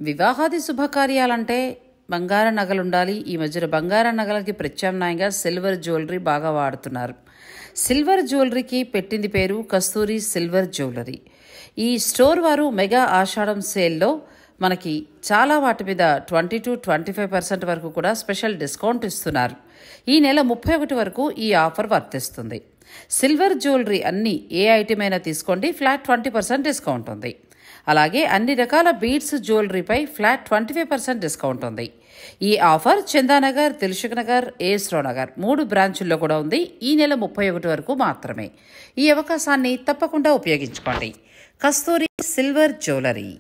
వివాహాది శుభకార్యాలంటే బంగార నగలు ఉండాలి. ఈ మధ్యన బంగార నగలకి ప్రత్యామ్నాయంగా సిల్వర్ జ్యువెలరీ బాగా వాడుతున్నారు. సిల్వర్ జ్యువెలరీకి పెట్టింది పేరు కస్తూరి సిల్వర్ జ్యువెలరీ. ఈ స్టోర్ వారు మెగా ఆషాఢం సేల్లో మనకి చాలా వాటి మీద 20-25% వరకు కూడా స్పెషల్ డిస్కౌంట్ ఇస్తున్నారు. ఈ నెల 31 వరకు ఈ ఆఫర్ వర్తిస్తుంది. సిల్వర్ జ్యువెలరీ అన్ని ఏ ఐటమ్ అయినా తీసుకోండి, ఫ్లాట్ 20% డిస్కౌంట్ ఉంది. అలాగే అన్ని రకాల బీడ్స్ జ్యువెలరీపై ఫ్లాట్ 25% డిస్కౌంట్ ఉంది. ఈ ఆఫర్ చందానగర్, దిల్సుఖ్ నగర్, ఏఎస్రావు నగర్ 3 బ్రాంచుల్లో కూడా ఉంది. ఈ నెల 31 వరకు మాత్రమే. ఈ అవకాశాన్ని తప్పకుండా ఉపయోగించుకోండి. కస్తూరి సిల్వర్ జ్యువెలరీ.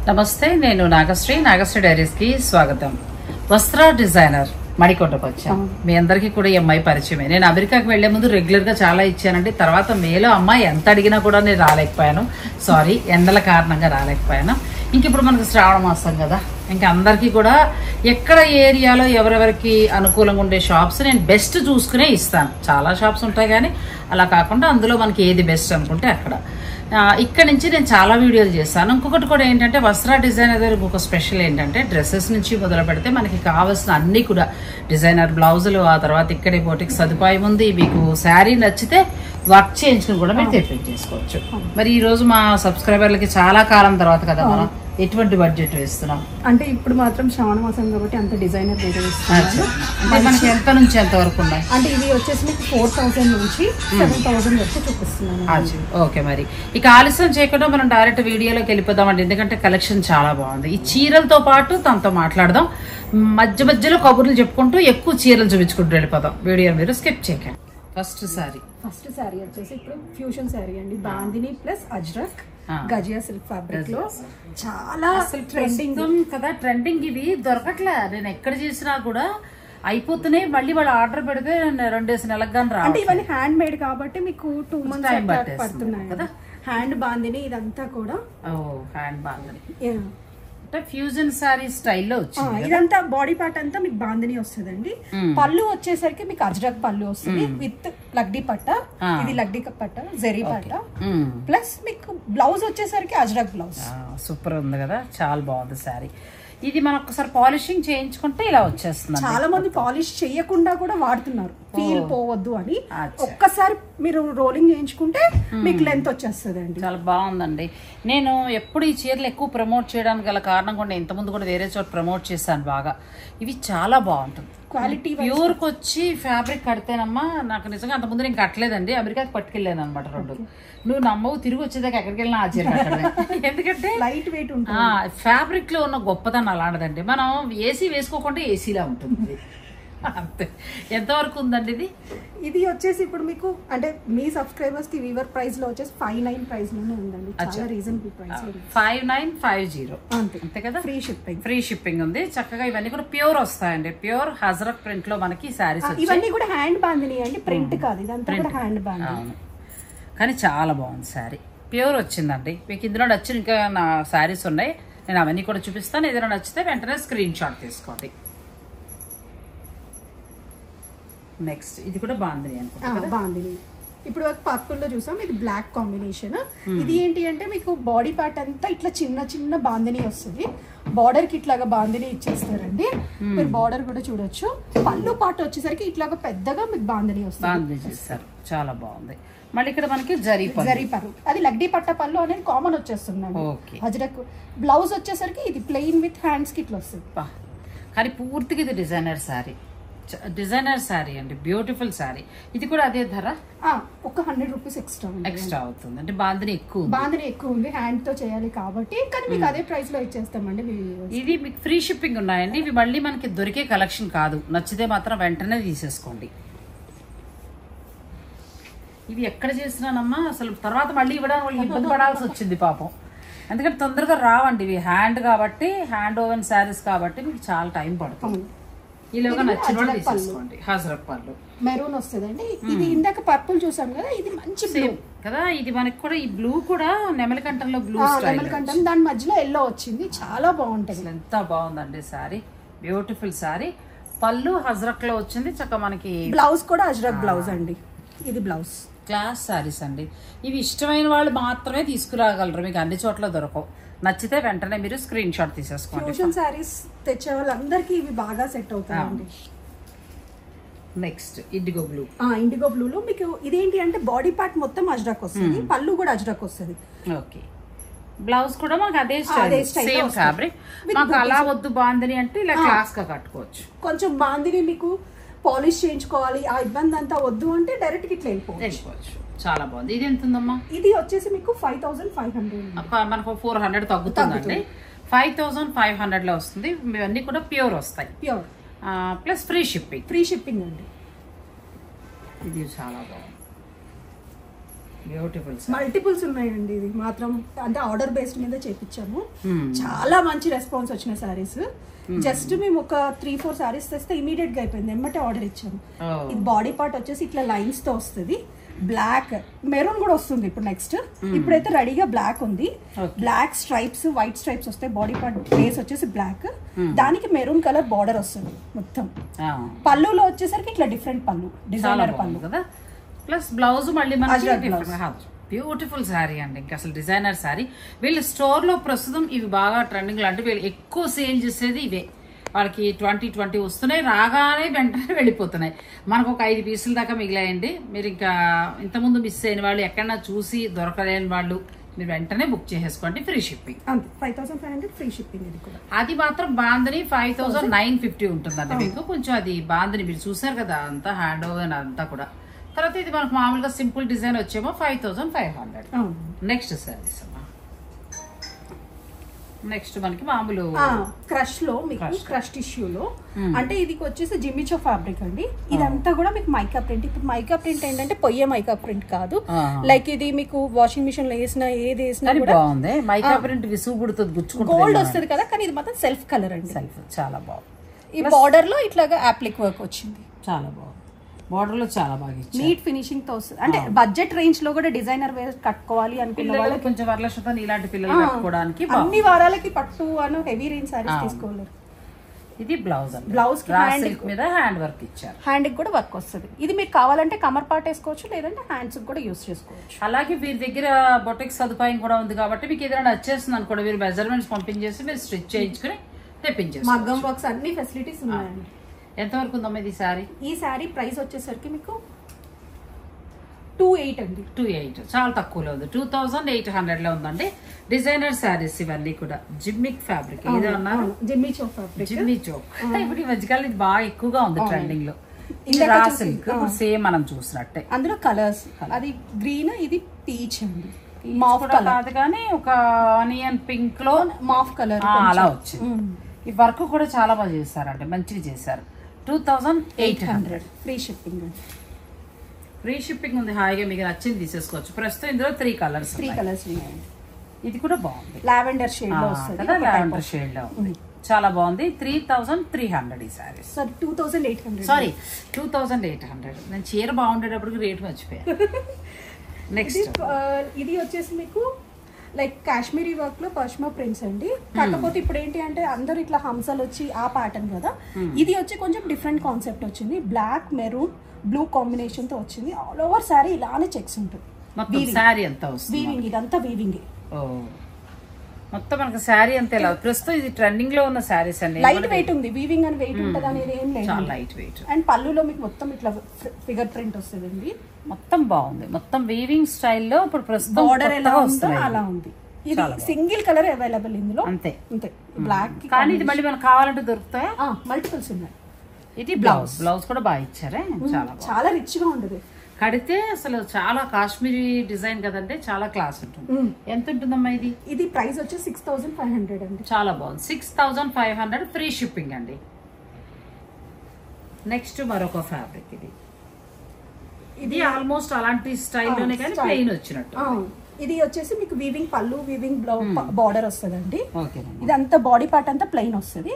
నమస్తే, నేను నాగశ్రీ డైరీస్కి స్వాగతం. వస్త్ర డిజైనర్ మణికొండకు వచ్చాను. మీ అందరికీ కూడా ఈ అమ్మాయి పరిచయమే. నేను అమెరికాకి వెళ్లే ముందు రెగ్యులర్ గా చాలా ఇచ్చానండి. తర్వాత మేలో అమ్మాయి ఎంత అడిగినా కూడా నేను రాలేకపోయాను. సారీ, ఎండల కారణంగా రాలేకపోయాను. ఇంక ఇప్పుడు మనకు శ్రావణ మాసం కదా, ఇంకా అందరికీ కూడా ఎక్కడ ఏరియాలో ఎవరెవరికి అనుకూలంగా ఉండే షాప్స్ నేను బెస్ట్ చూసుకునే ఇస్తాను. చాలా షాప్స్ ఉంటాయి కానీ అలా కాకుండా అందులో మనకి ఏది బెస్ట్ అనుకుంటే అక్కడ. ఇక్కడ నుంచి నేను చాలా వీడియోలు చేస్తాను. ఇంకొకటి కూడా ఏంటంటే వస్త్ర డిజైనర్ దగ్గర ఒక స్పెషల్ ఏంటంటే డ్రెస్సెస్ నుంచి మొదలు పెడితే మనకి కావాల్సిన అన్ని కూడా డిజైనర్ బ్లౌజులు, ఆ తర్వాత ఇక్కడే బోటికి సదుపాయం ఉంది. మీకు శారీ నచ్చితే వర్క్ చేయించుకుని కూడా మీరు తెప్పించేసుకోవచ్చు. మరి ఈ రోజు మా సబ్స్క్రైబర్లకి చాలా కాలం తర్వాత కదా మనం ఎటువంటి బడ్జెట్ వేస్తున్నాం అంటే ఇప్పుడు మాత్రం శ్రావణ మాసం కాబట్టి అంత డిజైనర్ రేట్ ఇస్తున్నాను. మనకి ఎంత నుంచి ఎంత వరకు ఉన్నాయి అంటే ఇవి వచ్చేసి మీకు 4000 నుంచి 7000 వరకు చూపిస్తున్నాను. ఓకే, మరి ఇక ఆలస్యం చేయకుండా మనం డైరెక్ట్ వీడియోలోకి వెళ్ళిపోదామండి. ఎందుకంటే కలెక్షన్ చాలా బాగుంది. ఈ చీరలతో పాటు తనతో మాట్లాడదాం. మధ్య మధ్యలో కబుర్లు చెప్పుకుంటూ ఎక్కువ చీరలు చూపించుకుంటూ వెళ్ళిపోదాం. వీడియో మీరు స్కిప్ చేయకండి. ఫస్ట్ సారీ వచ్చేసి ఇప్పుడు ఫ్యూషన్ సారీ అండి. బాందిని ప్లస్ అజ్రక్ గజియా సిల్క్ ఫ్యాబ్రిక్ లో చాలా ట్రెండింగ్ కదా. ట్రెండింగ్ ఇవి దొరకట్లే. నేను ఎక్కడ చేసినా కూడా అయిపోతున్నాయి. మళ్ళీ వాళ్ళు ఆర్డర్ పెడితే 2 నెలలకు కానీ రా. అంటే ఇవన్నీ హ్యాండ్ మేడ్ కాబట్టి మీకు 2 months పడుతున్నాయి కదా. హ్యాండ్ బాందిని ఇదంతా కూడా హ్యాండ్ బాందిని ఫ్యూజన్ సారీ స్టైల్లో వచ్చింది. ఇదంతా బాడీ పార్ట్ అంతా మీకు బాందిని వస్తుందండి. పళ్ళు వచ్చేసరికి మీకు అజ్రక్ పళ్ళు వస్తుంది విత్ లగ్డీ పట్ట. ఇది లగ్డీ పట్ట, జెరీ పట్ట. ప్లస్ మీకు బ్లౌజ్ వచ్చేసరికి అజ్రక్ బ్లౌజ్. సూపర్ ఉంది కదా, చాలా బాగుంది సారీ. ఇది మనం ఒకసారి పాలిషింగ్ చేయించుకుంటే ఇలా వచ్చేస్తుంది. చాలా మంది పాలిష్ చేయకుండా కూడా వాడుతున్నారు, ఫీల్ పోవద్దు అని. ఒక్కసారి మీరు రోలింగ్ చేయించుకుంటే మీకు లెంత్ వచ్చేస్తుంది అండి. చాలా బాగుందండి. నేను ఎప్పుడు ఈ చీరలు ఎక్కువ ప్రమోట్ చేయడానికి గల కారణం కూడా ఇంతకుముందు కూడా వేరే చోట ప్రమోట్ చేశాను బాగా. ఇవి చాలా బాగుంటుంది క్వాలిటీ. ప్యూర్కి వచ్చి ఫ్యాబ్రిక్ కడితేనమ్మా నాకు నిజంగా అంతకుముందు నేను కట్టలేదండి, అమెరికాకి పట్టుకెళ్ళాను అనమాట 2. నువ్వు నమ్మవు, తిరిగి వచ్చేదాకా ఎక్కడికి వెళ్ళినా ఆ చీర కట్టడమే. ఎందుకంటే లైట్ వెయిట్ ఉంటుంది. ఫ్యాబ్రిక్ లో ఉన్న గొప్పతనం అలాంటిదండి. మనం ఏసీ వేసుకోకుండా ఏసీలా ఉంటుంది అంతే. ఎంతవరకు ఉందండి ఇది? ఇది వచ్చేసి ఇప్పుడు మీకు అంటే మీ సబ్స్క్రైబర్స్ కి వీవర్ ప్రైస్ లో వచ్చేసి 59 ప్రైస్ లోనే ఉందండి. చాలా రీజనబుల్ ప్రైస్. 5950 అంతే కదా. Free shipping. ఫ్రీ షిప్పింగ్ ఉంది. చక్కగా ఇవన్నీ కూడా ప్యూర్ వస్తాయండి. ప్యూర్ హజరత్ ప్రింట్ లో మనకి సారీస్. ఇవన్నీ కూడా హ్యాండ్ బాందిని అండి, ప్రింట్ కాదు, ఇదంతా కూడా హ్యాండ్ బాందిని. కానీ చాలా బాగుంది శారీ, ప్యూర్ వచ్చిందండి. మీకు ఇందులో నచ్చిన ఇంకా నా శారీస్ ఉన్నాయి, నేను అవన్నీ కూడా చూపిస్తాను. ఏదైనా నచ్చితే వెంటనే స్క్రీన్ షాట్ తీసుకోండి. నెక్స్ట్ ఇది కూడా బాగుంది అనుకుంటా. బాగుంది. ఇప్పుడు పర్పుల్ లో చూసాం, ఇది బ్లాక్ కాంబినేషన్. ఇది ఏంటి అంటే మీకు బాడీ పార్ట్ అంతా ఇట్లా చిన్న చిన్న బాందిని వస్తుంది. బార్డర్ కి ఇట్లాగా బాందిని ఇచ్చేస్తారండి. మీరు బార్డర్ కూడా చూడొచ్చు. పళ్ళు పార్ట్ వచ్చేసరికి ఇట్లాగా పెద్దగా మీకు బాందిని వస్తుంది. చాలా బాగుంది. మళ్ళీ ఇక్కడ మనకి జరీ పరు, అది లగ్డీ పట్ట పళ్ళు అనేది కామన్ వచ్చేస్తుంది. హజరక్ బ్లౌజ్ వచ్చేసరికి ఇది ప్లెయిన్ విత్ హ్యాండ్స్ కి ఇట్లా వస్తుంది. కానీ పూర్తిగా ఇది డిజైనర్ శారీ, డిజైనర్ శారీ అండి. బ్యూటిఫుల్ శారీ. ఇది కూడా అదే ధర, ఒక 100 రూపీస్ ఎక్స్ట్రా అవుతుంది. అంటే బాందిని ఎక్కువ ఉంది, హ్యాండ్ తో చేయాలి కాబట్టి. కానీ మీకు అదే ప్రైస్ లో ఇచ్చేస్తామండి. ఇది మీకు ఫ్రీ షిప్పింగ్ ఉన్నాయండి. ఇవి మళ్ళీ మనకి దొరికే కలెక్షన్ కాదు. నచ్చితే మాత్రం వెంటనే తీసేసుకోండి. ఇవి ఎక్కడ చేసినానమ్మా అసలు తర్వాత మళ్ళీ ఇవ్వడానికి వాళ్ళు ఇబ్బంది పడాల్సి వచ్చింది పాపం. ఎందుకంటే తొందరగా రావండి ఇవి, హ్యాండ్ కాబట్టి, హ్యాండ్ ఓవెన్ శారీస్ కాబట్టి మీకు చాలా టైం పడుతుంది. ఇలాగా నచ్చిన వాళ్ళు తీసేసుకోండి. హజరత్ పళ్ళు మెరూన్ వస్తుందండి. ఇది ఇందాక పర్పుల్ చూసాం కదా, ఇది మంచి బ్లూ కదా. ఇది మనకి కూడా ఈ బ్లూ కూడా నెమలికంఠంలో బ్లూ నెమలికంఠం, దాని మధ్యలో ఎల్లో వచ్చింది. చాలా బాగుంటది. ఎంత బాగుందండి శారీ, బ్యూటిఫుల్ శారీ. పళ్ళు హజరక్ లో వచ్చింది. చక్కగా మనకి బ్లౌజ్ కూడా హజరక్ బ్లౌజ్ అండి. ఇది బ్లౌజ్. క్లాస్ శారీస్ అండి. ఇవి ఇష్టమైన వాళ్ళు మాత్రమే తీసుకురాగలరు, మీకు అన్ని చోట్ల దొరకవు. నచ్చితే వెంటనే మీరు స్క్రీన్ షాట్ తీసేసుకోండి. ఫ్యూజన్ శారీస్ తెచ్చే వాళ్ళందరికీ ఇవి బాగా సెట్ అవుతాయండి. Next IndiGo blue. ఇండిగో బ్లూలో మీకు ఇదేంటి అంటే బాడీ పార్ట్ మొత్తం అజ్రక్ వస్తుంది, పళ్ళు కూడా అజ్రక్ వస్తుంది. ఓకే. బ్లౌజ్ కూడా మాకు అదే సేమ్ ఫ్యాబ్రిక్. మాకు అలా వద్దు బాందిని అంటే ఇలా క్లాస్ గా కట్టుకోవచ్చు. కొంచెం బాందిని మీకు పాలిష్ చేయించుకోవాలి, ఆ ఇబ్బంది అంతా వద్దు అంటే డైరెక్ట్ గా ఇట్లా వెళ్ళిపోవచ్చు. చాలా బాగుంది. ఇది ఎంత ఉందమ్మా? ఇది వచ్చేసి మీకు 5500. మనకు 400 తగ్గుతుందండి. 5500 లో వస్తుంది. ఇవన్నీ కూడా ప్యూర్ వస్తాయి, ప్యూర్ ప్లస్ ఫ్రీ షిప్పింగ్ అండి. ఇది చాలా బాగుంది, బ్యూటిఫుల్. మల్టిపుల్స్ ఉన్నాయండి. ఇది మాత్రం అంటే ఆర్డర్ బేస్డ్ మీద చేపించాము. చాలా మంచి రెస్పాన్స్ వచ్చిన సారీస్. జస్ట్ మేము ఒక 3-4 సారీస్ తెస్తే ఇమీడియట్ గా అయిపోయింది, ఎమ్మటే ఆర్డర్ ఇచ్చాము. ఇది బాడీ పార్ట్ వచ్చేసి ఇట్లా లైన్స్ తో వస్తుంది. బ్లాక్ మెరూన్ కూడా వస్తుంది ఇప్పుడు నెక్స్ట్. ఇప్పుడైతే రెడీగా బ్లాక్ ఉంది. బ్లాక్ స్ట్రైప్స్, వైట్ స్ట్రైప్స్ వస్తాయి. బాడీ పార్ట్ బేస్ వచ్చేసి బ్లాక్, దానికి మెరూన్ కలర్ బార్డర్ వస్తుంది మొత్తం. పళ్ళులో వచ్చేసరికి ఇట్లా డిఫరెంట్ పళ్ళు, డిజైనర్ పళ్ళు కదా. ప్లస్ బ్లౌజ్ మళ్ళీ బ్యూటిఫుల్ శారీ అండి. ఇంకా అసలు డిజైనర్ శారీ. వీళ్ళు స్టోర్ లో ప్రస్తుతం ఇవి బాగా ట్రెండింగ్. అంటే వీళ్ళు ఎక్కువ సేల్ చేసేది ఇవే. వాళ్ళకి 20 వస్తున్నాయి, రాగానే వెంటనే వెళ్ళిపోతున్నాయి. మనకు ఒక 5 పీసుల దాకా మిగిలాయండి. మీరు ఇంకా ఇంతకుముందు మిస్ అయిన వాళ్ళు, ఎక్కడన్నా చూసి దొరకలేని వాళ్ళు మీరు వెంటనే బుక్ చేసేసుకోండి. Free shipping 5500 free shipping. ఇది కూడా అది మాత్రం బాందని 5950 ఉంటుందండి మీకు. కొంచెం అది బాందని మీరు చూసారు కదా, అంతా హ్యాండ్ ఓవర్ అంతా కూడా. తర్వాత ఇది మనకు మామూలుగా సింపుల్ డిజైన్ వచ్చేమో 5500. నెక్స్ట్ సారీస్ అమ్మా. నెక్స్ట్ మనకి మామూలు క్రష్ లో మీకు క్రష్ టిష్యూలో అంటే ఇది వచ్చేసి జిమ్మిచో ఫ్యాబ్రిక్ అండి. ఇదంతా కూడా మీకు మైకా ప్రింట్. ఇప్పుడు మైకా ప్రింట్ ఏంటంటే పొయ్యే మైకా ప్రింట్ కాదు. లైక్ ఇది మీకు వాషింగ్ మిషన్ లో వేసినా ఏది వేసినా బాగుంది. మైకా ప్రింట్ విసుగుడుతుంది, గుచ్చుకుంటుంది, గోల్డ్ వస్తుంది కదా. కానీ ఇది మాత్రం సెల్ఫ్ కలర్ అండి. సెల్ఫ్ చాలా బాగుంది. ఈ బార్డర్ లో ఇట్లాగా అప్లిక్ వర్క్ వచ్చింది. చాలా బాగుంది. బార్డర్ లో చాలా బాగా నీట్ ఫినిషింగ్ తో వస్తుంది. అంటే బడ్జెట్ రేంజ్ లో కూడా డిజైనర్ వేర్ కట్టుకోవాలి అనుకున్న వాళ్ళకి, కొంచెం వరలక్ష్మితో ఇలాంటి పిల్లలు కట్టుకోవడానికి, అన్ని వారాలకి పట్టు అను హెవీ రేంజ్ సారీస్ తీసుకోలేరు. ఇది బ్లౌజ్. బ్లౌజ్ కి మీద హ్యాండ్ వర్క్ ఇచ్చారు. హ్యాండ్ కి కూడా వర్క్ వస్తుంది. ఇది మీకు కావాలంటే కమర్ పార్ట్ వేసుకోవచ్చు, లేదంటే హ్యాండ్స్ కూడా యూస్ చేసుకోవచ్చు. అలాగే వీరి దగ్గర బొటిక్ సదుపాయం కూడా ఉంది కాబట్టి మీకు ఏదైనా నచ్చేస్తుంది అనుకోండి, మీరు మెజర్మెంట్స్ పంపించేసి మీరు స్టిచ్ చేయించుకుని తెప్పించేసుకోవచ్చు. మగ్గం వర్క్స్ అన్ని ఫెసిలిటీస్ ఉన్నాయండి. ఎంత వరకు ఉందమ్మా ఇది శారీ? ఈ శారీ ప్రైస్ వచ్చేసరికి మీకు 28 అండి. 28 చాలా తక్కువలో ఉంది. 2800 లో ఉందండి. డిజైనర్ శారీస్ ఇవన్నీ కూడా జిమ్మిక్ ఫ్యాబ్రిక్ ఏదో అన్నారు, జిమ్మీ చోక్ ఫ్యాబ్రిక్. జిమ్మి చోక్ ఇప్పుడు ఈ మధ్యకాలం ఇది బాగా ఎక్కువగా ఉంది ట్రెండింగ్ లో. ఇది రా సిల్క్ సేమ్ మనం చూసినట్టే. అందులో కలర్స్, అది గ్రీన్, ఇది పీచ్ అండి. మాఫ్ కాదు కానీ ఒక ఆనియన్ పింక్ లో మాఫ్ కలర్ అలా వచ్చింది. ఈ వర్క్ కూడా చాలా బాగా చేశారంటే మంచిగా చేశారు. 2800 ఫ్రీ షిప్పింగ్. ఫ్రీ షిప్పింగ్ ఉంది. హాయిగా మీకు నచ్చింది తీసేసుకోవచ్చు. ప్రస్తుతం ఇందులో 3 కలర్స్. ఉన్నాయండి. ఇది కూడా బాగుంది. లావెండర్ షేడ్ లో వస్తుంది. లావెండర్ షేడ్ లో ఉంది. చాలా బాగుంది. 3300 ఈ సారీ. సారీ 2800. సారీ 2800. నేను చీర బాగుండేటప్పుడు రేట్ మర్చిపోయాను. నెక్స్ట్ ఇది వచ్చేసి మీకు లైక్ కాశ్మీరీ వర్క్ లో పష్మా ప్రింట్స్ అండి. కాకపోతే ఇప్పుడు ఏంటి అంటే అందరు ఇట్లా హంసలు వచ్చి ఆ ప్యాటర్న్ కదా. ఇది వచ్చి కొంచెం డిఫరెంట్ కాన్సెప్ట్ వచ్చింది. బ్లాక్, మెరూన్, బ్లూ కాంబినేషన్ తో వచ్చింది. ఆల్ ఓవర్ సారీ ఇలానే చెక్స్ ఉంటుంది. సారీ అంతా వస్తుంది వీవింగ్, ఇదంతా వీవింగ్. మొత్తం మనకి శారీ అంతే. ప్రస్తుతం ఇది ట్రెండింగ్ లో ఉన్న శారీస్ అండి. లైట్ వెయిట్ ఉంది. వీవింగ్ అని వెయిట్ ఉంటుంది అనేది ఏం లేదు. చాలా లైట్ వెయిట్. అండ్ పళ్ళులో మీకు మొత్తం ఇట్లా ఫిగర్ ప్రింట్ వస్తుంది. మొత్తం బాగుంది. మొత్తం వీవింగ్ స్టైల్లో ఇప్పుడు ప్రస్తుతం బార్డర్ ఎలా ఉందో అలా ఉంది. ఇది సింగిల్ కలర్ అవైలబుల్ ఇందులో. అంతే అంతే. బ్లాక్ కానీ ఇది మళ్ళీ మనకు కావాలంటే దొరుకుతాయా? మల్టిపుల్స్ ఉన్నాయి. ఇది బ్లౌజ్ కూడా బాగా ఇచ్చారే. చాలా రిచ్ గా ఉంటుంది. కడితే అసలు చాలా కాశ్మీరీ డిజైన్ కదంటే చాలా క్లాస్ ఉంటుంది. ఎంత ఉంటుందమ్మా ఇది? ఇది ప్రైస్ వచ్చి 6500 అండి. చాలా బాగుంది. 6500 ఫ్రీ షిప్పింగ్ అండి. నెక్స్ట్ మరొక ఫ్యాబ్రిక్. ఇది ఆల్మోస్ట్ అలాంటి స్టైల్లోనే కానీ ప్లెయిన్ వచ్చినట్టు. ఇది వచ్చేసి మీకు వీవింగ్ పళ్ళు, వీవింగ్ బార్డర్ వస్తుందండి. ఇదంతా బాడీ పార్ట్ అంతా ప్లెయిన్ వస్తుంది.